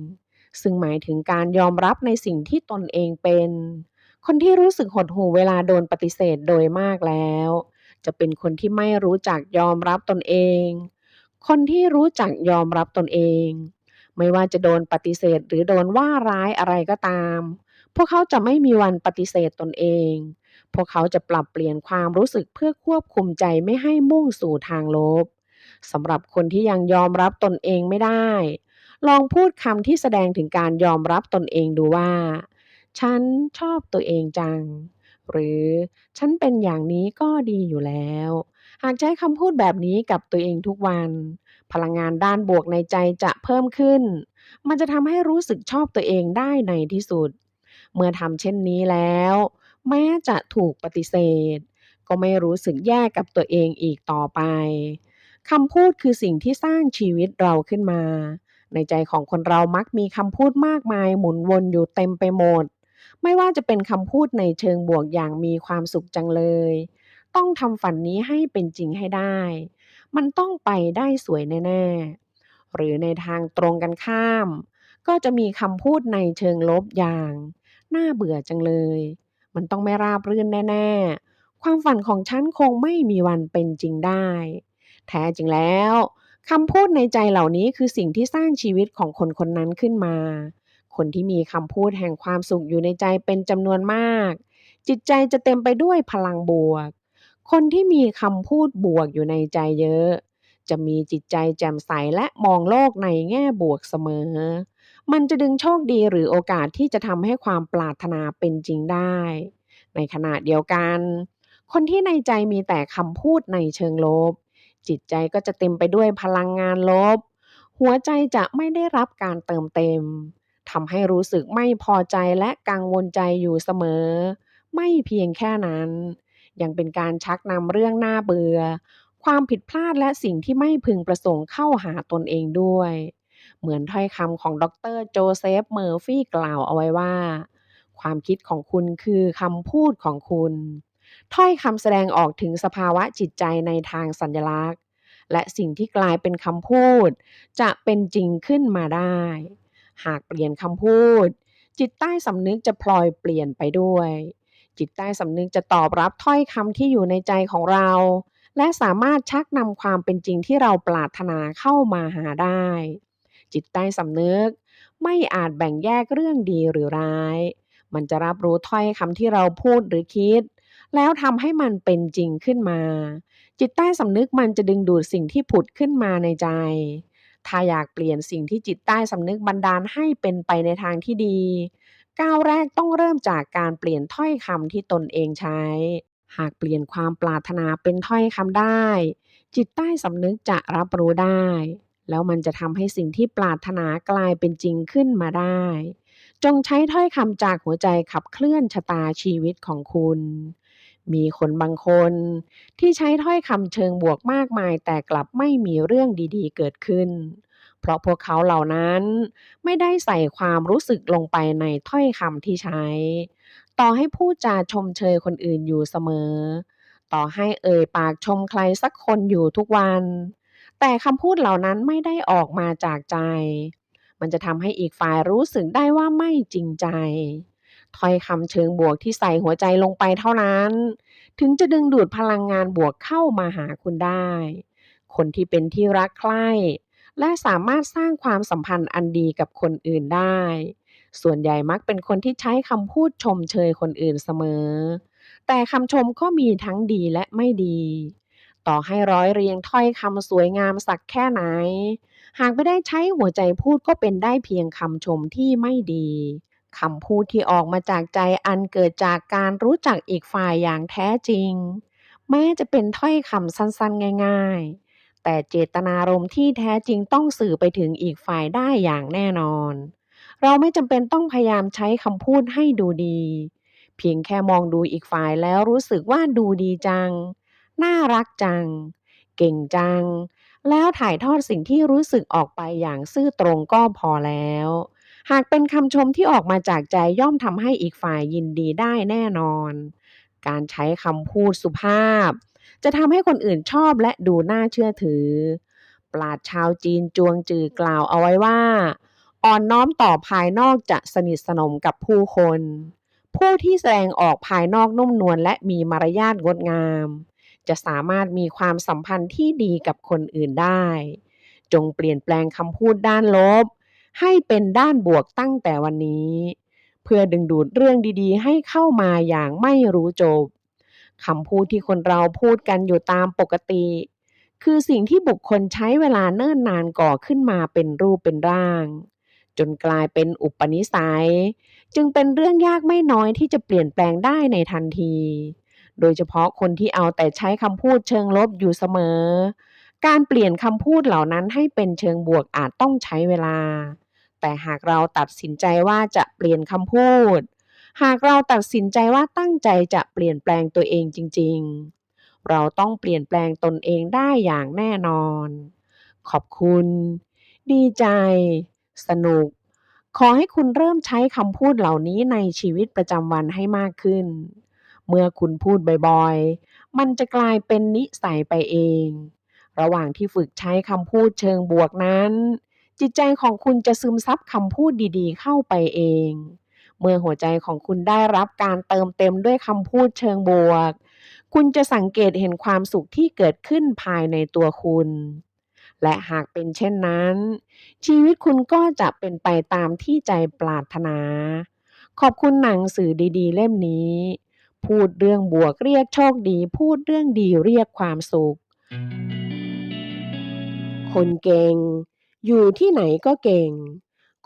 ซึ่งหมายถึงการยอมรับในสิ่งที่ตนเองเป็นคนที่รู้สึกหดหู่เวลาโดนปฏิเสธโดยมากแล้วจะเป็นคนที่ไม่รู้จักยอมรับตนเองคนที่รู้จักยอมรับตนเองไม่ว่าจะโดนปฏิเสธหรือโดนว่าร้ายอะไรก็ตามพวกเขาจะไม่มีวันปฏิเสธตนเองพวกเขาจะปรับเปลี่ยนความรู้สึกเพื่อควบคุมใจไม่ให้มุ่งสู่ทางลบสำหรับคนที่ยังยอมรับตนเองไม่ได้ลองพูดคำที่แสดงถึงการยอมรับตนเองดูว่าฉันชอบตัวเองจังหรือฉันเป็นอย่างนี้ก็ดีอยู่แล้วหากใช้คำพูดแบบนี้กับตัวเองทุกวันพลังงานด้านบวกในใจจะเพิ่มขึ้นมันจะทำให้รู้สึกชอบตัวเองได้ในที่สุดเมื่อทำเช่นนี้แล้วแม้จะถูกปฏิเสธก็ไม่รู้สึกแย่กับตัวเองอีกต่อไปคำพูดคือสิ่งที่สร้างชีวิตเราขึ้นมา ในใจของคนเรามักมีคำพูดมากมายหมุนวนอยู่เต็มไปหมดไม่ว่าจะเป็นคำพูดในเชิงบวกอย่างมีความสุขจังเลยต้องทำฝันนี้ให้เป็นจริงให้ได้มันต้องไปได้สวยแน่ๆหรือในทางตรงกันข้ามก็จะมีคำพูดในเชิงลบอย่างน่าเบื่อจังเลยมันต้องไม่ราบรื่นแน่ๆความฝันของฉันคงไม่มีวันเป็นจริงได้แท้จริงแล้วคำพูดในใจเหล่านี้คือสิ่งที่สร้างชีวิตของคนคนนั้นขึ้นมา คนที่มีคำพูดแห่งความสุขอยู่ในใจเป็นจำนวนมากจิตใจจะเต็มไปด้วยพลังบวกคนที่มีคำพูดบวกอยู่ในใจเยอะจะมีจิตใจแจ่มใสและมองโลกในแง่บวกเสมอมันจะดึงโชคดีหรือโอกาสที่จะทำให้ความปรารถนาเป็นจริงได้ในขณะเดียวกันคนที่ในใจมีแต่คำพูดในเชิงลบจิตใจก็จะเต็มไปด้วยพลังงานลบหัวใจจะไม่ได้รับการเติมเต็ม ทำให้รู้สึกไม่พอใจและกังวลใจอยู่เสมอไม่เพียงแค่นั้นยังเป็นการชักนำเรื่องน่าเบื่อความผิดพลาดและสิ่งที่ไม่พึงประสงค์เข้าหาตนเองด้วยเหมือนถ้อยคำของดรโจเซฟเมอร์ฟี่กล่าวเอาไว้ว่าความคิดของคุณคือคำพูดของคุณถ้อยคำแสดงออกถึงสภาวะจิตใจในทางสัญลักษณ์และสิ่งที่กลายเป็นคำพูดจะเป็นจริงขึ้นมาได้ หากเปลี่ยนคำพูดจิตใต้สำนึกจะพลอยเปลี่ยนไปด้วยจิตใต้สำนึกจะตอบรับถ้อยคำที่อยู่ในใจของเราและสามารถชักนำความเป็นจริงที่เราปรารถนาเข้ามาหาได้จิตใต้สำนึกไม่อาจแบ่งแยกเรื่องดีหรือร้ายมันจะรับรู้ถ้อยคำที่เราพูดหรือคิดแล้วทำให้มันเป็นจริงขึ้นมาจิตใต้สำนึกมันจะดึงดูดสิ่งที่ผุดขึ้นมาในใจ ถ้าอยากเปลี่ยนสิ่งที่จิตใต้สำนึกบันดาลให้เป็นไปในทางที่ดีก้าวแรกต้องเริ่มจากการเปลี่ยนถ้อยคำที่ตนเองใช้หากเปลี่ยนความปรารถนาเป็นถ้อยคำได้จิตใต้สำนึกจะรับรู้ได้แล้วมันจะทำให้สิ่งที่ปรารถนากลายเป็นจริงขึ้นมาได้จงใช้ถ้อยคำจากหัวใจขับเคลื่อนชะตาชีวิตของคุณมีคนบางคนที่ใช้ถ้อยคำเชิงบวกมากมายแต่กลับไม่มีเรื่องดีๆเกิดขึ้น เพราะพวกเขาเหล่านั้นไม่ได้ใส่ความรู้สึกลงไปในถ้อยคำที่ใช้ต่อให้พูดจาชมเชยคนอื่นอยู่เสมอต่อให้เอ่ยปากชมใครสักคนอยู่ทุกวันแต่คำพูดเหล่านั้นไม่ได้ออกมาจากใจมันจะทำให้อีกฝ่ายรู้สึกได้ว่าไม่จริงใจถ้อยคำเชิงบวกที่ใส่หัวใจลงไปเท่านั้นถึงจะดึงดูดพลังงานบวกเข้ามาหาคุณได้คนที่เป็นที่รักใคร่ และสามารถสร้างความสัมพันธ์อันดีกับคนอื่นได้ ส่วนใหญ่มักเป็นคนที่ใช้คำพูดชมเชยคนอื่นเสมอ แต่คำชมก็มีทั้งดีและไม่ดี ต่อให้ร้อยเรียงถ้อยคำสวยงามสักแค่ไหน หากไม่ได้ใช้หัวใจพูดก็เป็นได้เพียงคำชมที่ไม่ดี คำพูดที่ออกมาจากใจอันเกิดจากการรู้จักอีกฝ่ายอย่างแท้จริง แม้จะเป็นถ้อยคำสั้นๆง่ายๆ แต่เจตนารมณ์ที่แท้จริงต้องสื่อไปถึงอีกฝ่ายได้อย่างแน่นอน เราไม่จำเป็นต้องพยายามใช้คำพูดให้ดูดี เพียงแค่มองดูอีกฝ่ายแล้วรู้สึกว่าดูดีจัง น่ารักจัง เก่งจัง แล้วถ่ายทอดสิ่งที่รู้สึกออกไปอย่างซื่อตรงก็พอแล้ว หากเป็นคำชมที่ออกมาจากใจย่อมทำให้อีกฝ่ายยินดีได้แน่นอน การใช้คำพูดสุภาพจะทำให้คนอื่นชอบและดูน่าเชื่อถือปราชญ์ชาวจีนจวงจือกล่าวเอาไว้ว่าอ่อนน้อมต่อภายนอกจะสนิทสนมกับผู้คนผู้ที่แสดงออกภายนอกนุ่มนวลและมีมารยาทงดงามจะสามารถมีความสัมพันธ์ที่ดีกับคนอื่นได้จงเปลี่ยนแปลงคำพูดด้านลบให้เป็นด้านบวกตั้งแต่วันนี้ เพื่อดึงดูดเรื่องดีๆให้เข้ามาอย่างไม่รู้จบคำพูดที่คนเราพูดกันอยู่ตามปกติคือสิ่งที่บุคคลใช้เวลาเนิ่นนานก่อขึ้นมาเป็นรูปเป็นร่างจนกลายเป็นอุปนิสัยจึงเป็นเรื่องยากไม่น้อยที่จะเปลี่ยนแปลงได้ในทันทีโดยเฉพาะคนที่เอาแต่ใช้คำพูดเชิงลบอยู่เสมอการเปลี่ยนคำพูดเหล่านั้นให้เป็นเชิงบวกอาจต้องใช้เวลา แต่หากเราตัดสินใจว่าจะเปลี่ยนคำพูด หากเราตัดสินใจว่าตั้งใจจะเปลี่ยนแปลงตัวเองจริงๆ เราต้องเปลี่ยนแปลงตนเองได้อย่างแน่นอน ขอบคุณ ดีใจสนุกขอให้คุณเริ่มใช้คำพูดเหล่านี้ในชีวิตประจำวันให้มากขึ้นเมื่อคุณพูดบ่อยๆมันจะกลายเป็นนิสัยไปเองระหว่างที่ฝึกใช้คำพูดเชิงบวกนั้นจิตใจของคุณจะซึมซับคำพูดดีๆเข้าไปเองเมื่อหัวใจของคุณได้รับการเติมเต็มด้วยคำพูดเชิงบวกคุณจะสังเกตเห็นความสุขที่เกิดขึ้นภายในตัวคุณและหากเป็นเช่นนั้นชีวิตคุณก็จะเป็นไปตามที่ใจปรารถนาขอบคุณหนังสือดีๆเล่มนี้พูดเรื่องบวกเรียกโชคดีพูดเรื่องดีเรียกความสุขคนเก่งอยู่ที่ไหนก็เก่ง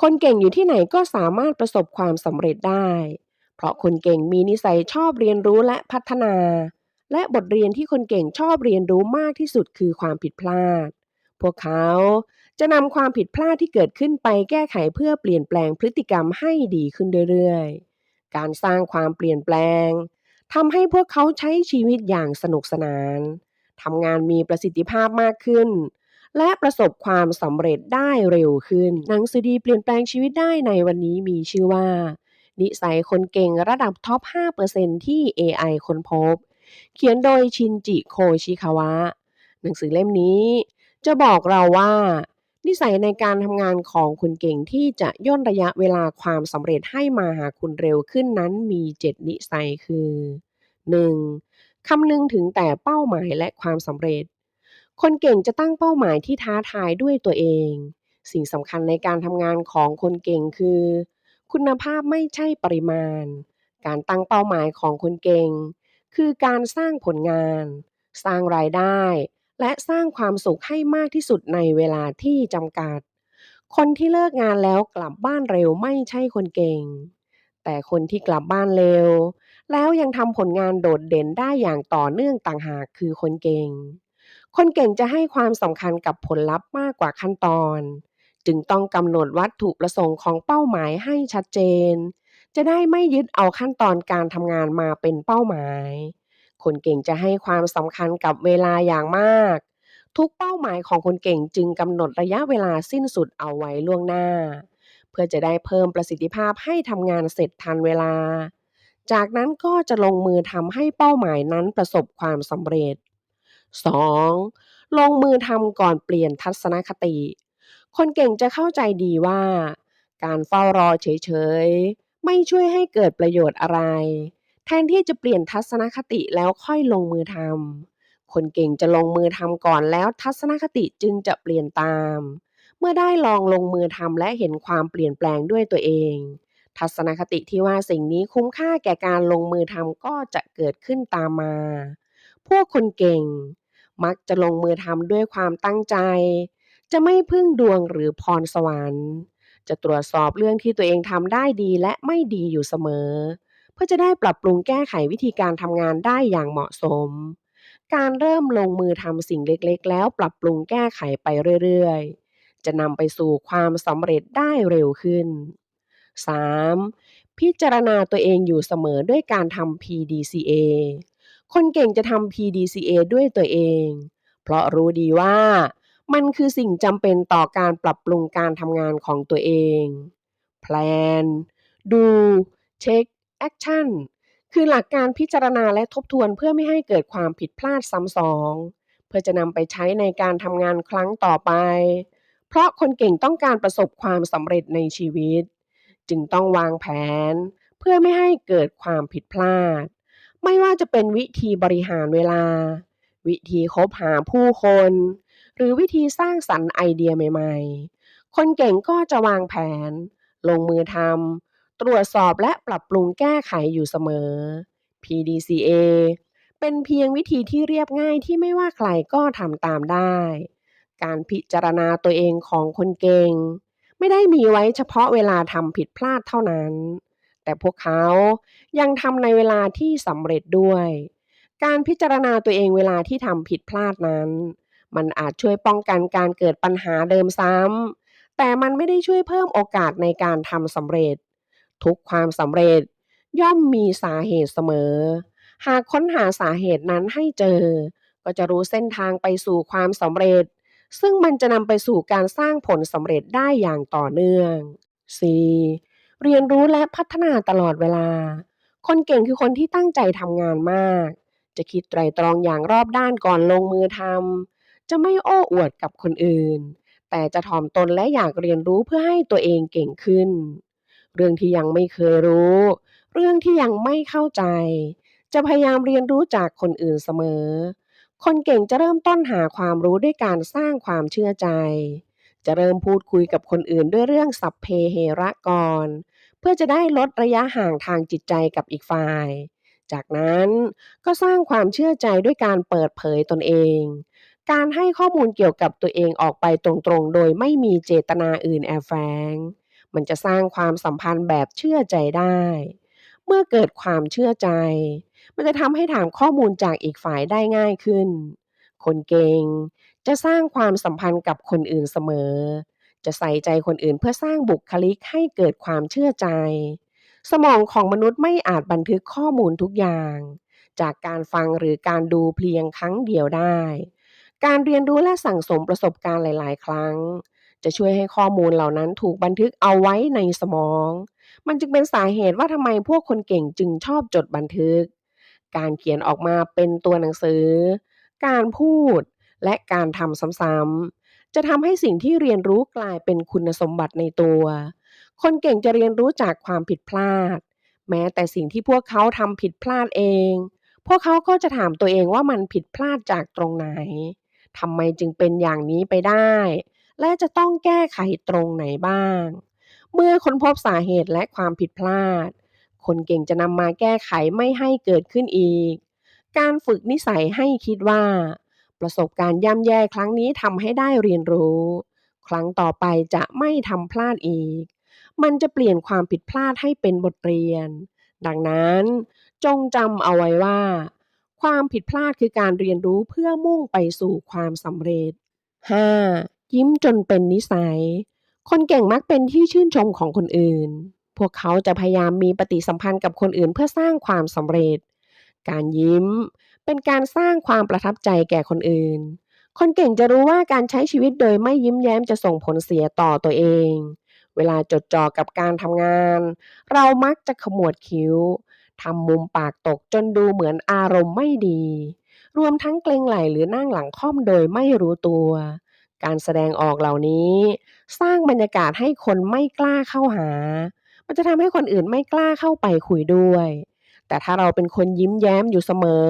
คนเก่งอยู่ที่ไหนก็สามารถประสบความสำเร็จได้เพราะคนเก่งมีนิสัยชอบเรียนรู้และพัฒนาและบทเรียนที่คนเก่งชอบเรียนรู้มากที่สุดคือความผิดพลาดพวกเขาจะนำความผิดพลาดที่เกิดขึ้นไปแก้ไขเพื่อเปลี่ยนแปลงพฤติกรรมให้ดีขึ้นเรื่อยๆการสร้างความเปลี่ยนแปลงทำให้พวกเขาใช้ชีวิตอย่างสนุกสนานทำงานมีประสิทธิภาพมากขึ้น และประสบความสำเร็จได้เร็วขึ้นหนังสือดีเปลี่ยนแปลงชีวิตได้ในวันนี้มีชื่อว่านิสัยคนเก่งระดับท็อป 5% ที่ AI ค้นพบเขียนโดยชินจิโคชิคาวะหนังสือเล่มนี้จะบอกเราว่านิสัยในการทำงานของคนเก่งที่จะย่นระยะเวลาความสำเร็จให้มาหาคุณเร็วขึ้นนั้นมี7นิสัยคือ 1. คำนึงถึงแต่เป้าหมายและความสำเร็จคนเก่งจะตั้งเป้าหมายที่ท้าทายด้วยตัวเองสิ่งสำคัญในการทำงานของคนเก่งคือคุณภาพไม่ใช่ปริมาณการตั้งเป้าหมายของคนเก่งคือการสร้างผลงานสร้างรายได้และสร้างความสุขให้มากที่สุดในเวลาที่จำกัดคนที่เลิกงานแล้วกลับบ้านเร็วไม่ใช่คนเก่งแต่คนที่กลับบ้านเร็วแล้วยังทำผลงานโดดเด่นได้อย่างต่อเนื่องต่างหากคือคนเก่ง คนเก่งจะให้ความสำคัญกับผลลัพธ์มากกว่าขั้นตอนจึงต้องกำหนดวัตถุประสงค์ของเป้าหมายให้ชัดเจนจะได้ไม่ยึดเอาขั้นตอนการทำงานมาเป็นเป้าหมายคนเก่งจะให้ความสำคัญกับเวลาอย่างมากทุกเป้าหมายของคนเก่งจึงกำหนดระยะเวลาสิ้นสุดเอาไว้ล่วงหน้าเพื่อจะได้เพิ่มประสิทธิภาพให้ทำงานเสร็จทันเวลาจากนั้นก็จะลงมือทำให้เป้าหมายนั้นประสบความสำเร็จ 2. ลงมือทำก่อนเปลี่ยนทัศนคติ คนเก่งจะเข้าใจดีว่าการเฝ้ารอเฉยๆไม่ช่วยให้เกิดประโยชน์อะไรแทนที่จะเปลี่ยนทัศนคติแล้วค่อยลงมือทำคนเก่งจะลงมือทำก่อนแล้วทัศนคติจึงจะเปลี่ยนตามเมื่อได้ลองลงมือทำและเห็นความเปลี่ยนแปลงด้วยตัวเองทัศนคติที่ว่าสิ่งนี้คุ้มค่าแก่การลงมือทำก็จะเกิดขึ้นตามมา พวกคนเก่งมักจะลงมือทำด้วยความตั้งใจจะไม่พึ่งดวงหรือพรสวรรค์จะตรวจสอบเรื่องที่ตัวเองทำได้ดีและไม่ดีอยู่เสมอเพื่อจะได้ปรับปรุงแก้ไขวิธีการทำงานได้อย่างเหมาะสมการเริ่มลงมือทำสิ่งเล็กๆแล้วปรับปรุงแก้ไขไปเรื่อยๆจะนำไปสู่ความสำเร็จได้เร็วขึ้น 3. พิจารณาตัวเองอยู่เสมอด้วยการทำ PDCA คนเก่งจะทำ PDCA ด้วยตัวเองเพราะรู้ดีว่ามันคือสิ่งจำเป็นต่อการปรับปรุงการทำงานของตัวเอง Plan ดู Check Action คือหลักการพิจารณาและทบทวนเพื่อไม่ให้เกิดความผิดพลาดซ้ำสองเพื่อจะนำไปใช้ในการทำงานครั้งต่อไปเพราะคนเก่งต้องการประสบความสำเร็จในชีวิตจึงต้องวางแผนเพื่อไม่ให้เกิดความผิดพลาด ไม่ว่าจะเป็นวิธีบริหารเวลาวิธีคบหาผู้คนหรือวิธีสร้างสรรค์ไอเดียใหม่ๆคนเก่งก็จะวางแผนลงมือทำตรวจสอบและปรับปรุงแก้ไขอยู่เสมอ PDCA เป็นเพียงวิธีที่เรียบง่ายที่ไม่ว่าใครก็ทำตามได้การพิจารณาตัวเองของคนเก่งไม่ได้มีไว้เฉพาะเวลาทำผิดพลาดเท่านั้นแต่พวกเขายังทำในเวลาที่สำเร็จด้วยการพิจารณาตัวเองเวลาที่ทำผิดพลาดนั้นมันอาจช่วยป้องกันการเกิดปัญหาเดิมซ้ำแต่มันไม่ได้ช่วยเพิ่มโอกาสในการทำสำเร็จทุกความสำเร็จย่อมมีสาเหตุเสมอหากค้นหาสาเหตุนั้นให้เจอก็จะรู้เส้นทางไปสู่ความสำเร็จ ซึ่งมันจะนำไปสู่การสร้างผลสำเร็จได้อย่างต่อเนื่อง 4. เรียนรู้และพัฒนาตลอดเวลา คนเก่งคือคนที่ตั้งใจทำงานมาก จะคิดไตร่ตรองอย่างรอบด้านก่อนลงมือทำ จะไม่โอ้อวดกับคนอื่น แต่จะถ่อมตนและอยากเรียนรู้เพื่อให้ตัวเองเก่งขึ้น เรื่องที่ยังไม่เคยรู้ เรื่องที่ยังไม่เข้าใจ จะพยายามเรียนรู้จากคนอื่นเสมอ คนเก่งจะเริ่มต้นหาความรู้ด้วยการสร้างความเชื่อใจ จะเริ่มพูดคุยกับคนอื่นด้วยเรื่องสัพเพเหระก่อน เพื่อจะได้ลดระยะห่างทางจิตใจกับอีกฝ่าย จากนั้นก็สร้างความเชื่อใจด้วยการเปิดเผยตนเอง การให้ข้อมูลเกี่ยวกับตัวเองออกไปตรงๆโดยไม่มีเจตนาอื่นแอบแฝง มันจะสร้างความสัมพันธ์แบบเชื่อใจได้ เมื่อเกิดความเชื่อใจ มันจะทำให้ถามข้อมูลจากอีกฝ่ายได้ง่ายขึ้น คนเก่งจะสร้างความสัมพันธ์กับคนอื่นเสมอ จะใส่ใจคนอื่นเพื่อสร้างบุคลิกให้เกิดความเชื่อใจ สมองของมนุษย์ไม่อาจบันทึกข้อมูลทุกอย่างจากการฟังหรือการดูเพียงครั้งเดียวได้ การเรียนรู้และสั่งสมประสบการณ์หลายๆ ครั้ง จะช่วยให้ข้อมูลเหล่านั้นถูกบันทึกเอาไว้ในสมอง มันจึงเป็นสาเหตุว่าทำไมพวกคนเก่งจึงชอบจดบันทึก การเขียนออกมาเป็นตัวหนังสือ การพูด และการทำซ้ำๆ จะทำให้สิ่งที่เรียนรู้กลายเป็นคุณสมบัติในตัว คนเก่งจะเรียนรู้จากความผิดพลาด แม้แต่สิ่งที่พวกเขาทำผิดพลาดเอง พวกเขาก็จะถามตัวเองว่ามันผิดพลาดจากตรงไหน ทำไมจึงเป็นอย่างนี้ไปได้ และจะต้องแก้ไขตรงไหนบ้าง เมื่อค้นพบสาเหตุและความผิดพลาด คนเก่งจะนำมาแก้ไขไม่ให้เกิดขึ้นอีก การฝึกนิสัยให้คิดว่า ประสบการณ์ย่ำแย่ครั้งนี้ทำให้ได้เรียนรู้ ครั้งต่อไปจะไม่ทำพลาดอีก มันจะเปลี่ยนความผิดพลาดให้เป็นบทเรียน ดังนั้นจงจำเอาไว้ว่า ความผิดพลาดคือการเรียนรู้เพื่อมุ่งไปสู่ความสำเร็จ 5. ยิ้มจนเป็นนิสัย คนเก่งมักเป็นที่ชื่นชมของคนอื่น พวกเขาจะพยายามมีปฏิสัมพันธ์กับคนอื่นเพื่อสร้างความสำเร็จ การยิ้มเป็นการสร้างความประทับใจแก่คนอื่น คนเก่งจะรู้ว่าการใช้ชีวิตโดยไม่ยิ้มแย้มจะส่งผลเสียต่อตัวเอง เวลาจดจ่อกับการทำงาน เรามักจะขมวดคิ้ว ทำมุมปากตกจนดูเหมือนอารมณ์ไม่ดี รวมทั้งเกรงไหล่หรือนั่งหลังค่อมโดยไม่รู้ตัว การแสดงออกเหล่านี้สร้างบรรยากาศให้คนไม่กล้าเข้าหา มันจะทำให้คนอื่นไม่กล้าเข้าไปคุยด้วย แต่ถ้าเราเป็นคนยิ้มแย้มอยู่เสมอ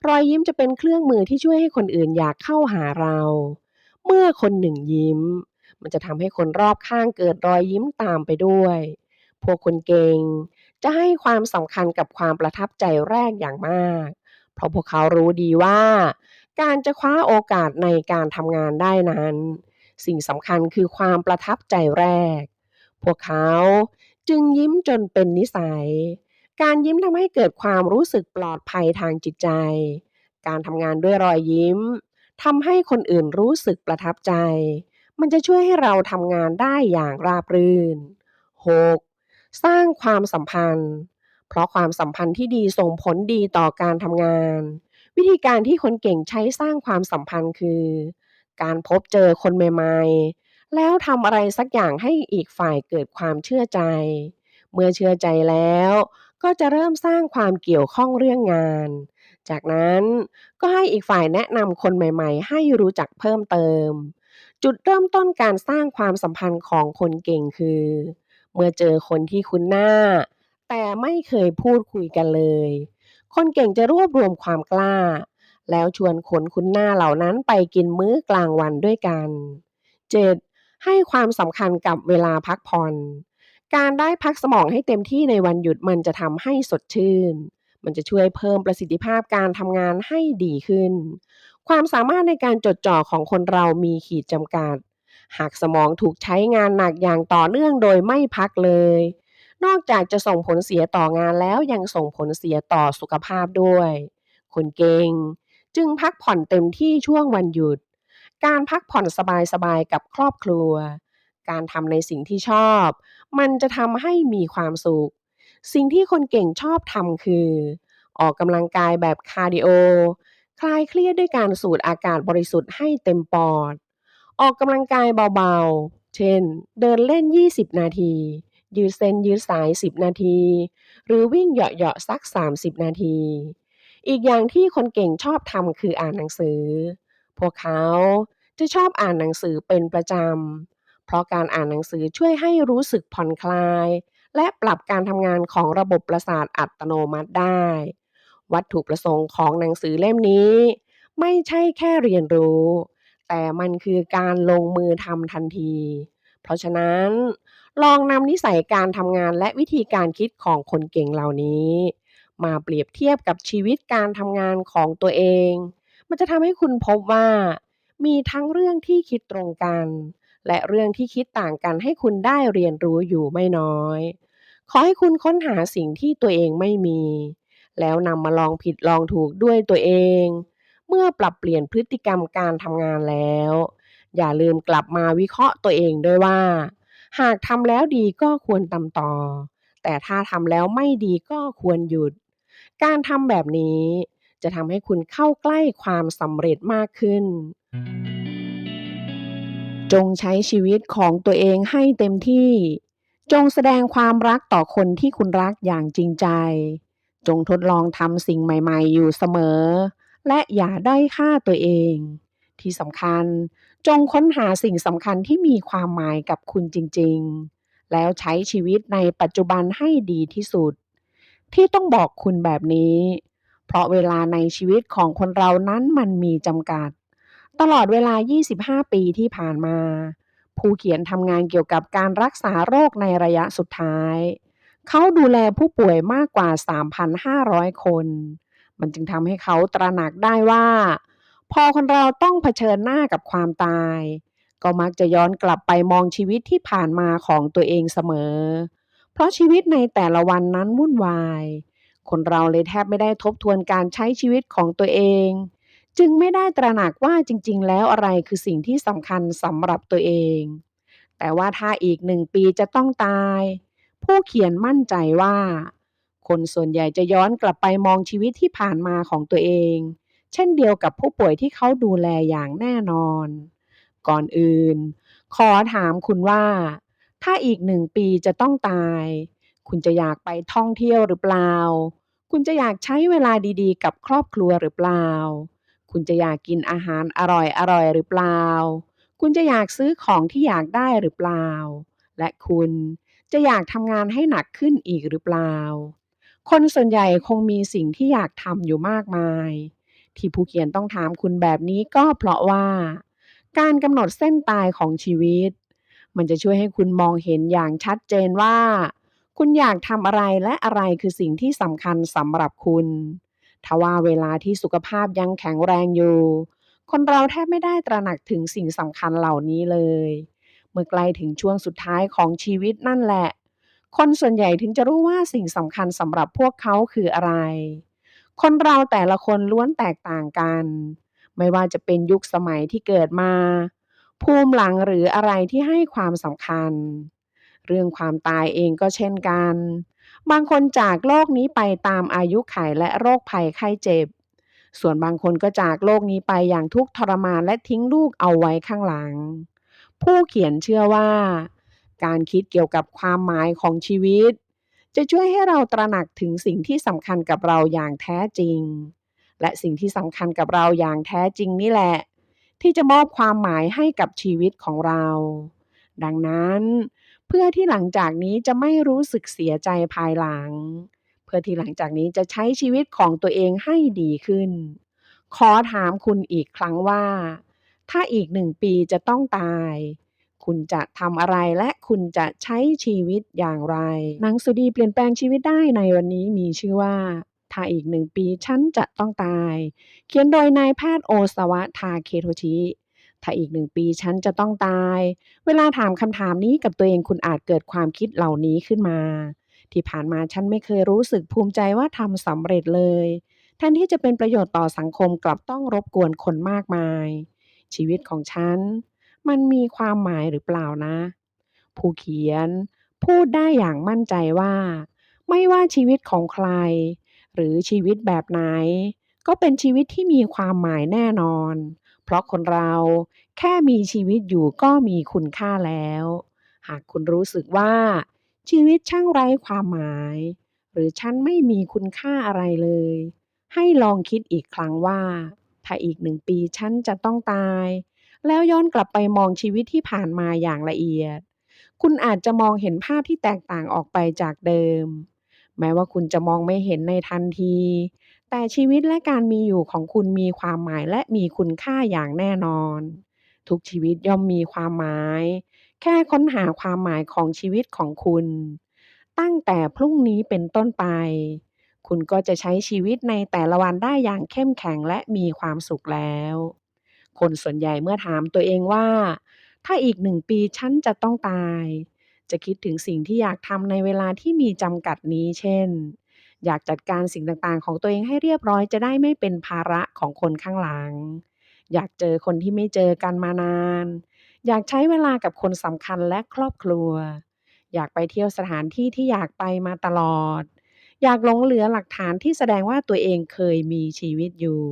รอยยิ้มจะเป็นเครื่องมือที่ช่วยให้คนอื่นอยากเข้าหาเรา เมื่อคนหนึ่งยิ้ม มันจะทำให้คนรอบข้างเกิดรอยยิ้มตามไปด้วย พวกคนเก่งจะให้ความสำคัญกับความประทับใจแรกอย่างมาก เพราะพวกเขารู้ดีว่า การจะคว้าโอกาสในการทำงานได้นั้น สิ่งสำคัญคือความประทับใจแรก พวกเขาจึงยิ้มจนเป็นนิสัย การยิ้มทำให้เกิดความรู้สึกปลอดภัยทางจิตใจ การทำงานด้วยรอยยิ้มทำให้คนอื่นรู้สึกประทับใจ มันจะช่วยให้เราทำงานได้อย่างราบรื่น 6. สร้างความสัมพันธ์ เพราะความสัมพันธ์ที่ดีส่งผลดีต่อการทำงาน วิธีการที่คนเก่งใช้สร้างความสัมพันธ์คือ การพบเจอคนใหม่ๆ แล้วทำอะไรสักอย่างให้อีกฝ่ายเกิดความเชื่อใจ เมื่อเชื่อใจแล้วก็จะเริ่มสร้างความเกี่ยวข้องเรื่องงาน จากนั้นก็ให้อีกฝ่ายแนะนำคนใหม่ๆให้รู้จักเพิ่มเติม จุดเริ่มต้นการสร้างความสัมพันธ์ของคนเก่งคือ เมื่อเจอคนที่คุ้นหน้า แต่ไม่เคยพูดคุยกันเลย คนเก่งจะรวบรวมความกล้า แล้วชวนคนคุ้นหน้าเหล่านั้นไปกินมื้อกลางวันด้วยกัน 7. ให้ความสำคัญกับเวลาพักผ่อน การได้พักสมองให้เต็มที่ในวันหยุดมันจะทำให้สดชื่น มันจะช่วยเพิ่มประสิทธิภาพการทำงานให้ดีขึ้น ความสามารถในการจดจ่อของคนเรามีขีดจำกัด หากสมองถูกใช้งานหนักอย่างต่อเนื่องโดยไม่พักเลย นอกจากจะส่งผลเสียต่องานแล้วยังส่งผลเสียต่อสุขภาพด้วย คนเก่งจึงพักผ่อนเต็มที่ช่วงวันหยุด การพักผ่อนสบายๆกับครอบครัว การทำในสิ่งที่ชอบ มันจะทำให้มีความสุข สิ่งที่คนเก่งชอบทำคือ ออกกำลังกายแบบคาร์ดิโอ คลายเครียดด้วยการสูดอากาศบริสุทธิ์ให้เต็มปอด ออกกำลังกายเบาๆ เช่น เดินเล่น 20 นาที ยืดเส้นยืดสาย 10 นาที หรือวิ่งเหาะๆ สัก 30 นาที อีกอย่างที่คนเก่งชอบทำคืออ่านหนังสือ พวกเขาจะชอบอ่านหนังสือเป็นประจำ เพราะการอ่านหนังสือช่วยให้รู้สึกผ่อนคลาย และปรับการทำงานของระบบประสาทอัตโนมัติได้ วัตถุประสงค์ของหนังสือเล่มนี้ไม่ใช่แค่เรียนรู้ แต่มันคือการลงมือทำทันที เพราะฉะนั้นลองนำนิสัยการทำงานและวิธีการคิดของคนเก่งเหล่านี้มาเปรียบเทียบกับชีวิตการทำงานของตัวเอง มันจะทำให้คุณพบว่ามีทั้งเรื่องที่คิดตรงกันและเรื่องที่คิดต่างกันให้คุณได้เรียนรู้อยู่ไม่น้อย ขอให้คุณค้นหาสิ่งที่ตัวเองไม่มีแล้วนำมาลองผิดลองถูกด้วยตัวเองเมื่อปรับเปลี่ยนพฤติกรรมการทำงานแล้วอย่าลืมกลับมาวิเคราะห์ตัวเองด้วยว่าหากทำแล้วดีก็ควรทำต่อแต่ถ้าทำแล้วไม่ดีก็ควรหยุดการทำแบบนี้จะทำให้คุณเข้าใกล้ความสำเร็จมากขึ้น จงใช้ชีวิตของตัวเองให้เต็มที่ จงแสดงความรักต่อคนที่คุณรักอย่างจริงใจ จงทดลองทำสิ่งใหม่ๆอยู่เสมอ และอย่าด้อยค่าตัวเอง ที่สำคัญจงค้นหาสิ่งสำคัญที่มีความหมายกับคุณจริงๆ แล้วใช้ชีวิตในปัจจุบันให้ดีที่สุด ที่ต้องบอกคุณแบบนี้ เพราะเวลาในชีวิตของคนเรานั้นมันมีจำกัด ตลอดเวลา 25 ปีที่ผ่านมา ผู้เขียนทำงานเกี่ยวกับการรักษาโรคในระยะสุดท้าย เขาดูแลผู้ป่วยมากกว่า 3,500 คน มันจึงทำให้เขาตระหนักได้ว่า พอคนเราต้องเผชิญหน้ากับความตาย ก็มักจะย้อนกลับไปมองชีวิตที่ผ่านมาของตัวเองเสมอ เพราะชีวิตในแต่ละวันนั้นวุ่นวาย คนเราเลยแทบไม่ได้ทบทวนการใช้ชีวิตของตัวเอง จึงไม่ได้ตระหนักว่าจริงๆแล้วอะไรคือสิ่งที่สำคัญสำหรับตัวเอง แต่ว่าถ้าอีก1 ปีจะต้องตาย ผู้เขียนมั่นใจว่า คนส่วนใหญ่จะย้อนกลับไปมองชีวิตที่ผ่านมาของตัวเอง เช่นเดียวกับผู้ป่วยที่เขาดูแลอย่างแน่นอน ก่อนอื่น ขอถามคุณว่า ถ้าอีก1 ปีจะต้องตาย คุณจะอยากไปท่องเที่ยวหรือเปล่า คุณจะอยากใช้เวลาดีๆกับครอบครัวหรือเปล่า คุณจะอยากกินอาหารอร่อยๆหรือเปล่า คุณจะอยากซื้อของที่อยากได้หรือเปล่า และคุณจะอยากทำงานให้หนักขึ้นอีกหรือเปล่า คนส่วนใหญ่คงมีสิ่งที่อยากทำอยู่มากมาย ที่ผู้เขียนต้องถามคุณแบบนี้ก็เพราะว่า การกำหนดเส้นตายของชีวิต มันจะช่วยให้คุณมองเห็นอย่างชัดเจนว่า คุณอยากทำอะไรและอะไรคือสิ่งที่สำคัญสำหรับคุณทว่าเวลาที่สุขภาพยังแข็งแรงอยู่ คนเราแทบไม่ได้ตระหนักถึงสิ่งสำคัญเหล่านี้เลย เมื่อใกล้ถึงช่วงสุดท้ายของชีวิตนั่นแหละ คนส่วนใหญ่ถึงจะรู้ว่าสิ่งสำคัญสำหรับพวกเขาคืออะไร คนเราแต่ละคนล้วนแตกต่างกัน ไม่ว่าจะเป็นยุคสมัยที่เกิดมา ภูมิหลังหรืออะไรที่ให้ความสำคัญ เรื่องความตายเองก็เช่นกัน บางคนจากโลกนี้ไปตามอายุขัยและโรคภัยไข้เจ็บ ส่วนบางคนก็จากโลกนี้ไปอย่างทุกข์ทรมานและทิ้งลูกเอาไว้ข้างหลัง ผู้เขียนเชื่อว่า การคิดเกี่ยวกับความหมายของชีวิต จะช่วยให้เราตระหนักถึงสิ่งที่สำคัญกับเราอย่างแท้จริง และสิ่งที่สำคัญกับเราอย่างแท้จริงนี่แหละ ที่จะมอบความหมายให้กับชีวิตของเรา ดังนั้นเพื่อที่หลังจากนี้จะไม่รู้สึกเสียใจภายหลัง เพื่อที่หลังจากนี้จะใช้ชีวิตของตัวเองให้ดีขึ้น ขอถามคุณอีกครั้งว่า ถ้าอีก1 ปีจะต้องตาย คุณจะทำอะไรและคุณจะใช้ชีวิตอย่างไร หนังสือดีเปลี่ยนแปลงชีวิตได้ในวันนี้มีชื่อว่า ถ้าอีก1 ปีฉันจะต้องตาย เขียนโดยนายแพทย์โอซาวะ ทาเคโทชิ ถ้าอีก1 ปีฉันจะต้องตาย เวลาถามคำถามนี้กับตัวเองคุณอาจเกิดความคิดเหล่านี้ขึ้นมา ที่ผ่านมาฉันไม่เคยรู้สึกภูมิใจว่าทำสำเร็จเลย แทนที่จะเป็นประโยชน์ต่อสังคมกลับต้องรบกวนคนมากมาย ชีวิตของฉันมันมีความหมายหรือเปล่านะ ผู้เขียนพูดได้อย่างมั่นใจว่า ไม่ว่าชีวิตของใคร หรือชีวิตแบบไหน ก็เป็นชีวิตที่มีความหมายแน่นอน เพราะคนเราแค่มีชีวิตอยู่ก็มีคุณค่าแล้ว หากคุณรู้สึกว่าชีวิตช่างไร้ความหมายหรือฉันไม่มีคุณค่าอะไรเลยให้ลองคิดอีกครั้งว่าถ้าอีก1 ปีฉันจะต้องตายแล้วย้อนกลับไปมองชีวิตที่ผ่านมาอย่างละเอียดคุณอาจจะมองเห็นภาพที่แตกต่างออกไปจากเดิมแม้ว่าคุณจะมองไม่เห็นในทันทีแต่ชีวิตและการมีอยู่ของคุณมีความหมายและมีคุณค่าอย่างแน่นอนทุกชีวิตย่อมมีความหมาย แค่ค้นหาความหมายของชีวิตของคุณตั้งแต่พรุ่งนี้เป็นต้นไปคุณก็จะใช้ชีวิตในแต่ละวันได้อย่างเข้มแข็งและมีความสุขแล้วคนส่วนใหญ่เมื่อถามตัวเองว่าถ้าอีก1 ปีฉันจะต้องตายจะคิดถึงสิ่งที่อยากทำในเวลาที่มีจำกัดนี้เช่นอยากจัดการสิ่งต่างๆของตัวเองให้เรียบร้อยจะได้ไม่เป็นภาระของคนข้างหลังอยากเจอคนที่ไม่เจอกันมานาน อยากใช้เวลากับคนสำคัญและครอบครัว อยากไปเที่ยวสถานที่ที่อยากไปมาตลอด อยากหลงเหลือหลักฐานที่แสดงว่าตัวเองเคยมีชีวิตอยู่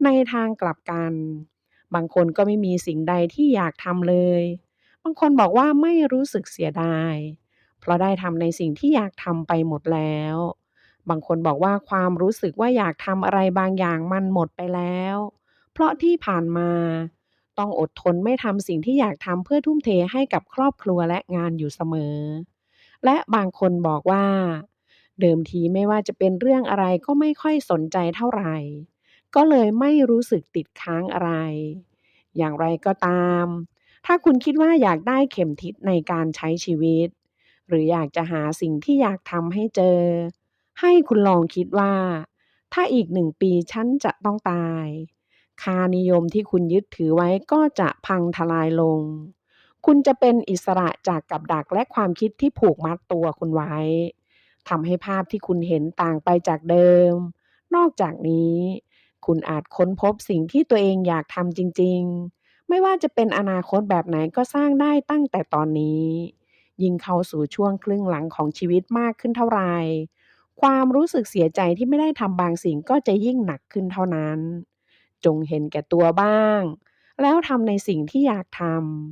ในทางกลับกัน บางคนก็ไม่มีสิ่งใดที่อยากทำเลย บางคนบอกว่าไม่รู้สึกเสียดายเพราะได้ทำในสิ่งที่อยากทำไปหมดแล้ว บางคนบอกว่าความรู้สึกว่าอยากทำอะไรบางอย่างมันหมดไปแล้ว เพราะที่ผ่านมาต้องอดทนไม่ทำสิ่งที่อยากทำเพื่อทุ่มเทให้กับครอบครัวและงานอยู่เสมอและบางคนบอกว่าเดิมทีไม่ว่าจะเป็นเรื่องอะไรก็ไม่ค่อยสนใจเท่าไหร่ก็เลยไม่รู้สึกติดค้างอะไรอย่างไรก็ตามถ้าคุณคิดว่าอยากได้เข็มทิศในการใช้ชีวิตหรืออยากจะหาสิ่งที่อยากทำให้เจอให้คุณลองคิดว่าถ้าอีก1 ปีฉันจะต้องตาย ค่านิยมที่คุณยึดถือไว้ก็จะพังทลายลง คุณจะเป็นอิสระจากกับดักและความคิดที่ผูกมัดตัวคุณไว้ ทำให้ภาพที่คุณเห็นต่างไปจากเดิม นอกจากนี้ คุณอาจค้นพบสิ่งที่ตัวเองอยากทำจริงๆ ไม่ว่าจะเป็นอนาคตแบบไหนก็สร้างได้ตั้งแต่ตอนนี้ ยิ่งเข้าสู่ช่วงครึ่งหลังของชีวิตมากขึ้นเท่าไรความรู้สึกเสียใจที่ไม่ได้ทำบางสิ่งก็จะยิ่งหนักขึ้นเท่านั้น จงเห็นแก่ตัวบ้าง แล้วทำในสิ่งที่อยากท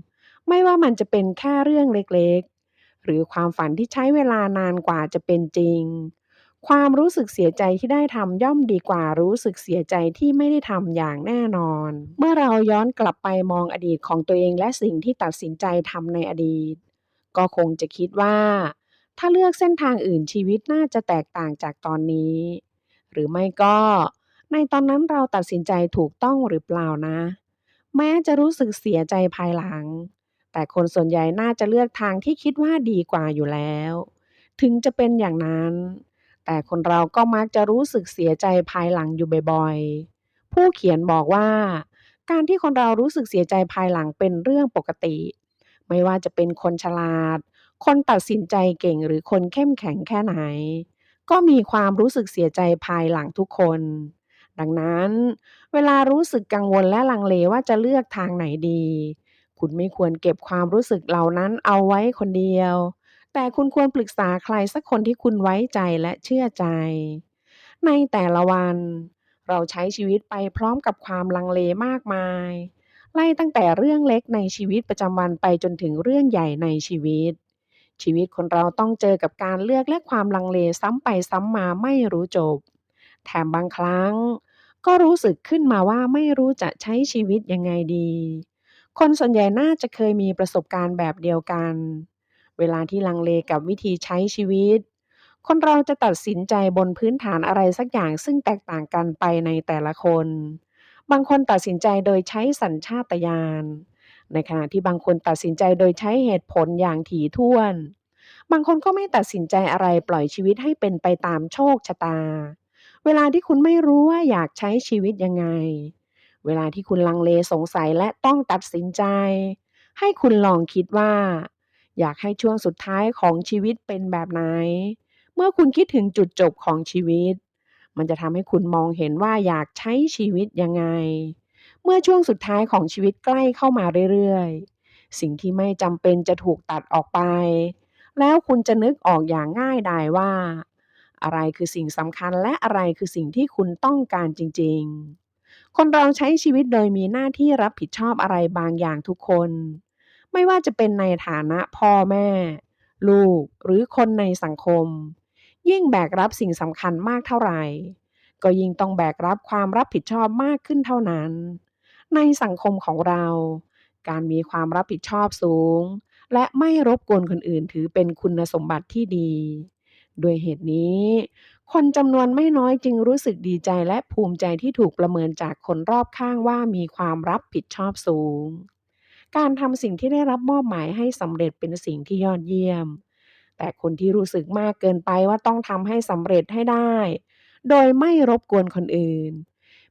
ำ ไม่ว่ามันจะเป็นแค่เรื่องเล็กๆ หรือความฝันที่ใช้เวลานานกว่าจะเป็นจริง ความรู้สึกเสียใจที่ได้ทำย่อมดีกว่ารู้สึกเสียใจที่ไม่ได้ทำอย่างแน่นอน เมื่อเราย้อนกลับไปมองอดีตของตัวเองและสิ่งที่ตัดสินใจทำในอดีต ก็คงจะคิดว่าถ้าเลือกเส้นทางอื่นชีวิตน่าจะแตกต่างจากตอนนี้ หรือไม่ก็ในตอนนั้นเราตัดสินใจถูกต้องหรือเปล่านะ แม้จะรู้สึกเสียใจภายหลัง แต่คนส่วนใหญ่น่าจะเลือกทางที่คิดว่าดีกว่าอยู่แล้ว ถึงจะเป็นอย่างนั้น แต่คนเราก็มักจะรู้สึกเสียใจภายหลังอยู่บ่อยๆ ผู้เขียนบอกว่าการที่คนเรารู้สึกเสียใจภายหลังเป็นเรื่องปกติ ไม่ว่าจะเป็นคนฉลาด คนตัดสินใจเก่งหรือคนเข้มแข็งแค่ไหน ก็มีความรู้สึกเสียใจภายหลังทุกคน ดังนั้นเวลารู้สึกกังวลและลังเลว่าจะเลือกทางไหนดี คุณไม่ควรเก็บความรู้สึกเหล่านั้นเอาไว้คนเดียว แต่คุณควรปรึกษาใครสักคนที่คุณไว้ใจและเชื่อใจ ในแต่ละวันเราใช้ชีวิตไปพร้อมกับความลังเลมากมาย ไล่ตั้งแต่เรื่องเล็กในชีวิตประจำวันไปจนถึงเรื่องใหญ่ในชีวิต ชีวิตคนเราต้องเจอกับการเลือกและความลังเลซ้ำไปซ้ำมาไม่รู้จบ แถมบางครั้งก็รู้สึกขึ้นมาว่าไม่รู้จะใช้ชีวิตยังไงดี คนส่วนใหญ่น่าจะเคยมีประสบการณ์แบบเดียวกัน เวลาที่ลังเลกับวิธีใช้ชีวิต คนเราจะตัดสินใจบนพื้นฐานอะไรสักอย่างซึ่งแตกต่างกันไปในแต่ละคน บางคนตัดสินใจโดยใช้สัญชาตญาณ ในขณะที่บางคนตัดสินใจโดยใช้เหตุผลอย่างถี่ถ้วน บางคนก็ไม่ตัดสินใจอะไรปล่อยชีวิตให้เป็นไปตามโชคชะตา เวลาที่คุณไม่รู้ว่าอยากใช้ชีวิตยังไง เวลาที่คุณลังเลสงสัยและต้องตัดสินใจ ให้คุณลองคิดว่าอยากให้ช่วงสุดท้ายของชีวิตเป็นแบบไหน เมื่อคุณคิดถึงจุดจบของชีวิต มันจะทำให้คุณมองเห็นว่าอยากใช้ชีวิตยังไง เมื่อช่วงสุดท้ายของชีวิตใกล้เข้ามาเรื่อยๆ สิ่งที่ไม่จำเป็นจะถูกตัดออกไป แล้วคุณจะนึกออกอย่างง่ายดายว่าอะไรคือสิ่งสำคัญและอะไรคือสิ่งที่คุณต้องการจริงๆ คนเราใช้ชีวิตโดยมีหน้าที่รับผิดชอบอะไรบางอย่างทุกคน ไม่ว่าจะเป็นในฐานะพ่อแม่ ลูก หรือคนในสังคม ยิ่งแบกรับสิ่งสำคัญมากเท่าไหร่ ก็ยิ่งต้องแบกรับความรับผิดชอบมากขึ้นเท่านั้น ในสังคมของเรา การมีความรับผิดชอบสูง และไม่รบกวนคนอื่นถือเป็นคุณสมบัติที่ดี ด้วยเหตุนี้ คนจำนวนไม่น้อยจึงรู้สึกดีใจและภูมิใจที่ถูกประเมินจากคนรอบข้างว่ามีความรับผิดชอบสูง การทำสิ่งที่ได้รับมอบหมายให้สำเร็จเป็นสิ่งที่ยอดเยี่ยม แต่คนที่รู้สึกมากเกินไปว่าต้องทำให้สำเร็จให้ได้ โดยไม่รบกวนคนอื่น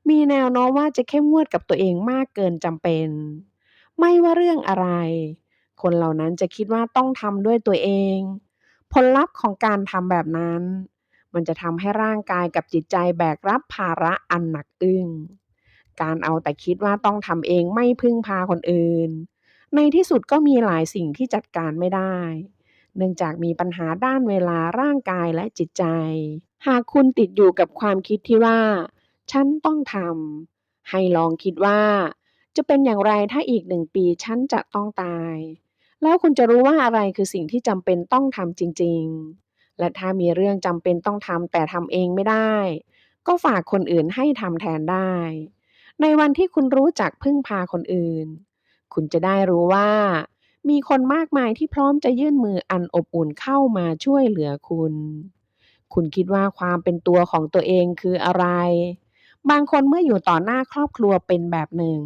มีแนวโน้มว่าจะเข้มงวดกับตัวเองมากเกินจำเป็น ไม่ว่าเรื่องอะไร คนเหล่านั้นจะคิดว่าต้องทำด้วยตัวเอง ผลลัพธ์ของการทำแบบนั้น มันจะทำให้ร่างกายกับจิตใจแบกรับภาระอันหนักอึ้ง การเอาแต่คิดว่าต้องทำเองไม่พึ่งพาคนอื่น ในที่สุดก็มีหลายสิ่งที่จัดการไม่ได้ เนื่องจากมีปัญหาด้านเวลาร่างกายและจิตใจ หากคุณติดอยู่กับความคิดที่ว่า ฉันต้องทำ ให้ลองคิดว่า จะเป็นอย่างไรถ้าอีก1 ปีฉันจะต้องตาย แล้วคุณจะรู้ว่าอะไรคือสิ่งที่จำเป็นต้องทำจริงๆ และถ้ามีเรื่องจำเป็นต้องทำแต่ทำเองไม่ได้ ก็ฝากคนอื่นให้ทำแทนได้ ในวันที่คุณรู้จักพึ่งพาคนอื่น คุณจะได้รู้ว่า มีคนมากมายที่พร้อมจะยื่นมืออันอบอุ่นเข้ามาช่วยเหลือคุณ คุณคิดว่าความเป็นตัวของตัวเองคืออะไร? บางคนเมื่ออยู่ต่อหน้าครอบครัวเป็นแบบหนึ่ง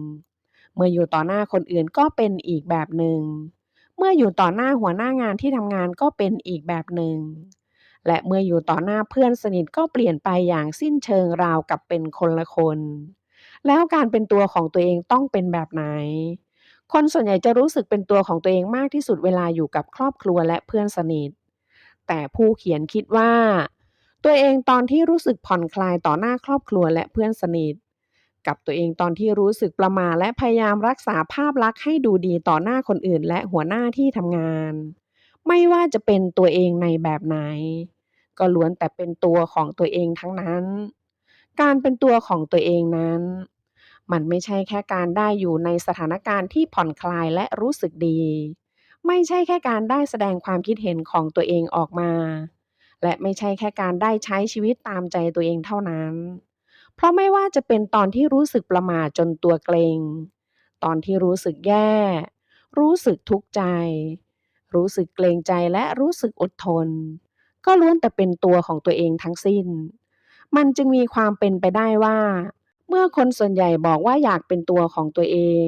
เมื่ออยู่ต่อหน้าคนอื่นก็เป็นอีกแบบหนึ่ง เมื่ออยู่ต่อหน้าหัวหน้างานที่ทำงานก็เป็นอีกแบบหนึ่ง และเมื่ออยู่ต่อหน้าเพื่อนสนิทก็เปลี่ยนไปอย่างสิ้นเชิงราวกับเป็นคนละคน แล้วการเป็นตัวของตัวเองต้องเป็นแบบไหน? คนส่วนใหญ่จะรู้สึกเป็นตัวของตัวเองมากที่สุดเวลาอยู่กับครอบครัวและเพื่อนสนิท แต่ผู้เขียนคิดว่า ตัวเองตอนที่รู้สึกผ่อนคลายต่อหน้าครอบครัวและเพื่อนสนิท กับตัวเองตอนที่รู้สึกประหม่าและพยายามรักษาภาพลักษณ์ให้ดูดีต่อหน้าคนอื่นและหัวหน้าที่ทำงาน ไม่ว่าจะเป็นตัวเองในแบบไหน ก็ล้วนแต่เป็นตัวของตัวเองทั้งนั้น การเป็นตัวของตัวเองนั้น มันไม่ใช่แค่การได้อยู่ในสถานการณ์ที่ผ่อนคลายและรู้สึกดี ไม่ใช่แค่การได้แสดงความคิดเห็นของตัวเองออกมา และไม่ใช่แค่การได้ใช้ชีวิตตามใจตัวเองเท่านั้น เพราะไม่ว่าจะเป็นตอนที่รู้สึกประหม่าจนตัวเกร็ง ตอนที่รู้สึกแย่ รู้สึกทุกข์ใจ รู้สึกเกรงใจและรู้สึกอดทน ก็ล้วนแต่เป็นตัวของตัวเองทั้งสิ้น มันจึงมีความเป็นไปได้ว่า เมื่อคนส่วนใหญ่บอกว่าอยากเป็นตัวของตัวเอง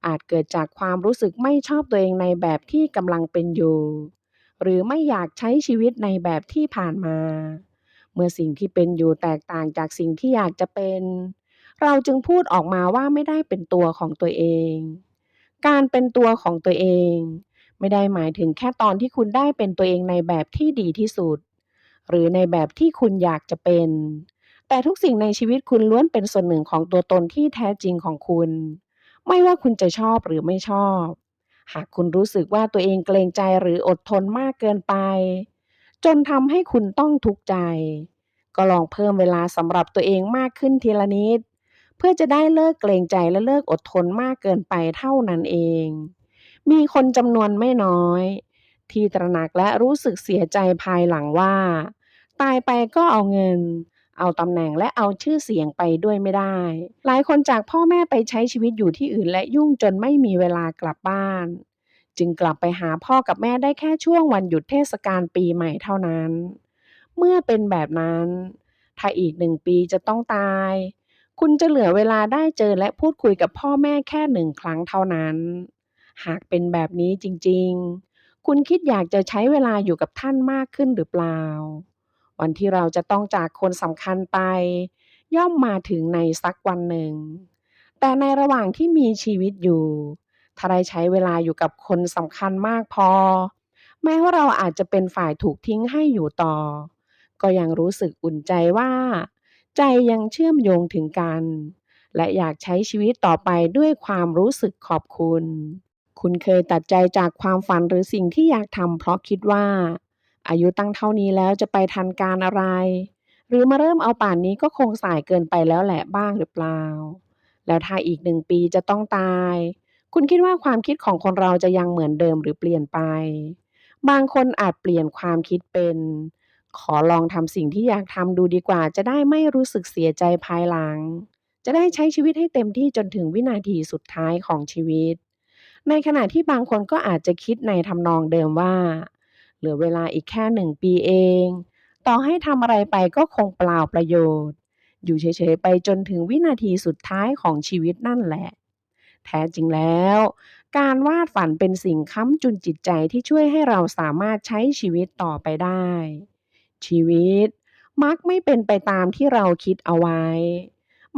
อาจเกิดจากความรู้สึกไม่ชอบตัวเองในแบบที่กำลังเป็นอยู่ หรือไม่อยากใช้ชีวิตในแบบที่ผ่านมา เมื่อสิ่งที่เป็นอยู่แตกต่างจากสิ่งที่อยากจะเป็น เราจึงพูดออกมาว่าไม่ได้เป็นตัวของตัวเอง การเป็นตัวของตัวเองไม่ได้หมายถึงแค่ตอนที่คุณได้เป็นตัวเองในแบบที่ดีที่สุด หรือในแบบที่คุณอยากจะเป็น แต่ทุกสิ่งในชีวิตคุณล้วนเป็นส่วนหนึ่งของตัวตนที่แท้จริงของคุณ ไม่ว่าคุณจะชอบหรือไม่ชอบ หากคุณรู้สึกว่าตัวเองเกรงใจหรืออดทนมากเกินไป จนทำให้คุณต้องทุกข์ใจ ก็ลองเพิ่มเวลาสำหรับตัวเองมากขึ้นทีละนิด เพื่อจะได้เลิกเกรงใจและเลิกอดทนมากเกินไปเท่านั้นเอง มีคนจำนวนไม่น้อยที่ตระหนักและรู้สึกเสียใจภายหลังว่า ตายไปก็เอาเงิน เอาตำแหน่งและเอาชื่อเสียงไปด้วยไม่ได้ หลายคนจากพ่อแม่ไปใช้ชีวิตอยู่ที่อื่นและยุ่งจนไม่มีเวลากลับบ้าน จึงกลับไปหาพ่อกับแม่ได้แค่ช่วงวันหยุดเทศกาลปีใหม่เท่านั้น เมื่อเป็นแบบนั้น ถ้าอีก1 ปีจะต้องตาย คุณจะเหลือเวลาได้เจอและพูดคุยกับพ่อแม่แค่1 ครั้งเท่านั้น หากเป็นแบบนี้จริงๆ คุณคิดอยากจะใช้เวลาอยู่กับท่านมากขึ้นหรือเปล่า? วันที่เราจะต้องจากคนสำคัญไป ย่อมมาถึงในสักวันหนึ่ง แต่ในระหว่างที่มีชีวิตอยู่ ถ้าได้ใช้เวลาอยู่กับคนสำคัญมากพอ แม้ว่าเราอาจจะเป็นฝ่ายถูกทิ้งให้อยู่ต่อ ก็ยังรู้สึกอุ่นใจว่า ใจยังเชื่อมโยงถึงกัน และอยากใช้ชีวิตต่อไปด้วยความรู้สึกขอบคุณ คุณเคยตัดใจจากความฝันหรือสิ่งที่อยากทำเพราะคิดว่า อายุตั้งเท่านี้แล้วจะไปทันการอะไร หรือมาเริ่มเอาป่านนี้ก็คงสายเกินไปแล้วแหละบ้างหรือเปล่า? แล้วถ้าอีก1 ปีจะต้องตายคุณคิดว่าความคิดของคนเราจะยังเหมือนเดิมหรือเปลี่ยนไปบางคนอาจเปลี่ยนความคิดเป็นขอลองทำสิ่งที่อยากทำดูดีกว่าจะได้ไม่รู้สึกเสียใจภายหลังจะได้ใช้ชีวิตให้เต็มที่จนถึงวินาทีสุดท้ายของชีวิตในขณะที่บางคนก็อาจจะคิดในทำนองเดิมว่าเหลือเวลาอีกแค่1 ปีเองต่อให้ทำอะไรไปก็คงเปล่าประโยชน์อยู่เฉยๆไปจนถึงวินาทีสุดท้ายของชีวิตนั่นแหละ แท้จริงแล้วการวาดฝันเป็นสิ่งค้ำจุนจิตใจที่ช่วยให้เราสามารถใช้ชีวิตต่อไปได้ชีวิตมักไม่เป็นไปตามที่เราคิดเอาไว้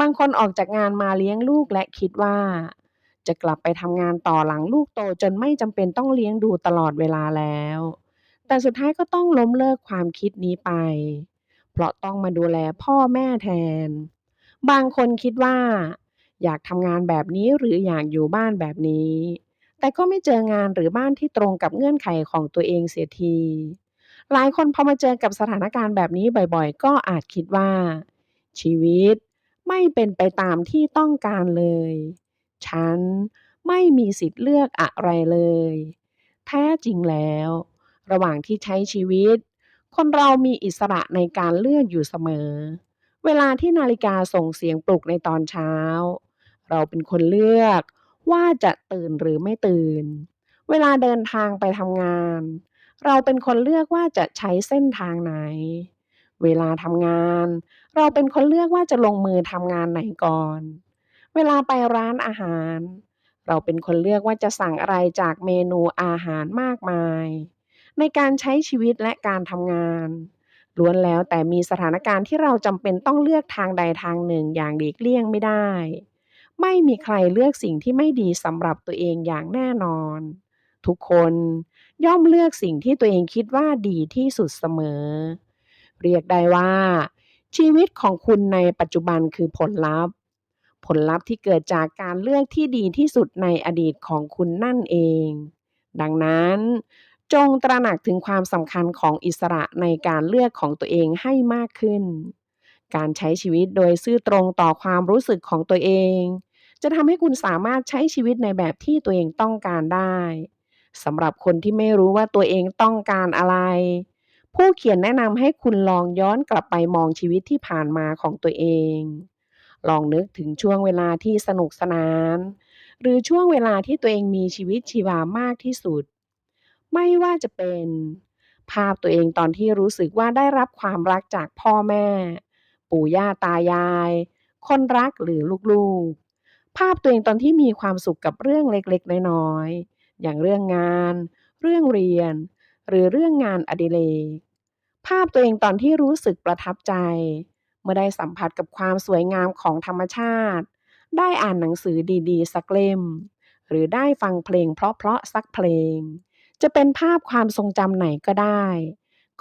บางคนออกจากงานมาเลี้ยงลูกและคิดว่าจะกลับไปทำงานต่อหลังลูกโตจนไม่จำเป็นต้องเลี้ยงดูตลอดเวลาแล้วแต่สุดท้ายก็ต้องล้มเลิกความคิดนี้ไปเพราะต้องมาดูแลพ่อแม่แทนบางคนคิดว่า อยากทำงานแบบนี้หรืออยากอยู่บ้านแบบนี้แต่ก็ไม่เจองานหรือบ้านที่ตรงกับเงื่อนไขของตัวเองเสียทีหลายคนพอมาเจอกับสถานการณ์แบบนี้บ่อยๆก็อาจคิดว่าชีวิตไม่เป็นไปตามที่ต้องการเลยฉันไม่มีสิทธิ์เลือกอะไรเลยแท้จริงแล้วระหว่างที่ใช้ชีวิตคนเรามีอิสระในการเลือกอยู่เสมอเวลาที่นาฬิกาส่งเสียงปลุกในตอนเช้า เราเป็นคนเลือกว่าจะตื่นหรือไม่ตื่น เวลาเดินทางไปทำงาน เราเป็นคนเลือกว่าจะใช้เส้นทางไหน เวลาทำงาน เราเป็นคนเลือกว่าจะลงมือทำงานไหนก่อน เวลาไปร้านอาหาร เราเป็นคนเลือกว่าจะสั่งอะไรจากเมนูอาหารมากมาย ในการใช้ชีวิตและการทำงานล้วนแล้วแต่มีสถานการณ์ที่เราจำเป็นต้องเลือกทางใดทางหนึ่งอย่างหลีกเลี่ยงไม่ได้ ไม่มีใครเลือกสิ่งที่ไม่ดีสำหรับตัวเองอย่างแน่นอน ทุกคนย่อมเลือกสิ่งที่ตัวเองคิดว่าดีที่สุดเสมอ เรียกได้ว่าชีวิตของคุณในปัจจุบันคือผลลัพธ์ที่เกิดจากการเลือกที่ดีที่สุดในอดีตของคุณนั่นเอง ดังนั้นจงตระหนักถึงความสำคัญของอิสระในการเลือกของตัวเองให้มากขึ้น การใช้ชีวิตโดยซื่อตรงต่อความรู้สึกของตัวเองจะทำให้คุณสามารถใช้ชีวิตในแบบที่ตัวเองต้องการได้สำหรับคนที่ไม่รู้ว่าตัวเองต้องการอะไรผู้เขียนแนะนำให้คุณลองย้อนกลับไปมองชีวิตที่ผ่านมาของตัวเองลองนึกถึงช่วงเวลาที่สนุกสนานหรือช่วงเวลาที่ตัวเองมีชีวิตชีวามากที่สุดไม่ว่าจะเป็นภาพตัวเองตอนที่รู้สึกว่าได้รับความรักจากพ่อแม่ ปู่ย่าตายาย คนรักหรือลูกๆ ภาพตัวเองตอนที่มีความสุขกับเรื่องเล็กๆน้อยๆอย่างเรื่องงาน เรื่องเรียน หรือเรื่องงานอดิเรกภาพตัวเองตอนที่รู้สึกประทับใจเมื่อได้สัมผัสกับความสวยงามของธรรมชาติ ได้อ่านหนังสือดีๆสักเล่ม หรือได้ฟังเพลงเพราะๆสักเพลง จะเป็นภาพความทรงจำไหนก็ได้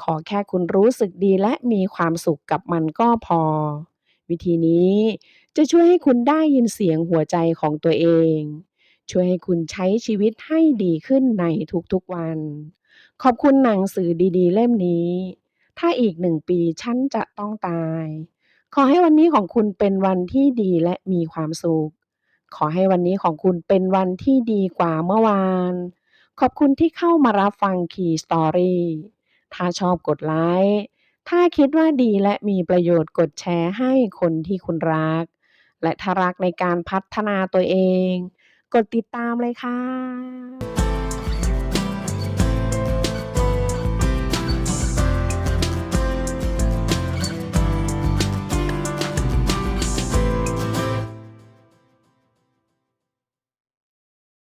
ขอแค่คุณรู้สึกดีและมีความสุขกับมันก็พอ วิธีนี้จะช่วยให้คุณได้ยินเสียงหัวใจของตัวเอง ช่วยให้คุณใช้ชีวิตให้ดีขึ้นในทุกๆวัน ขอบคุณหนังสือดีๆเล่มนี้ ถ้าอีก1 ปีฉันจะต้องตาย ขอให้วันนี้ของคุณเป็นวันที่ดีและมีความสุข ขอให้วันนี้ของคุณเป็นวันที่ดีกว่าเมื่อวาน ขอบคุณที่เข้ามารับฟัง Key Story ถ้าชอบกดไลค์ ถ้าคิดว่าดีและมีประโยชน์กดแชร์ให้คนที่คุณรัก และถ้ารักในการพัฒนาตัวเอง กดติดตามเลยค่ะ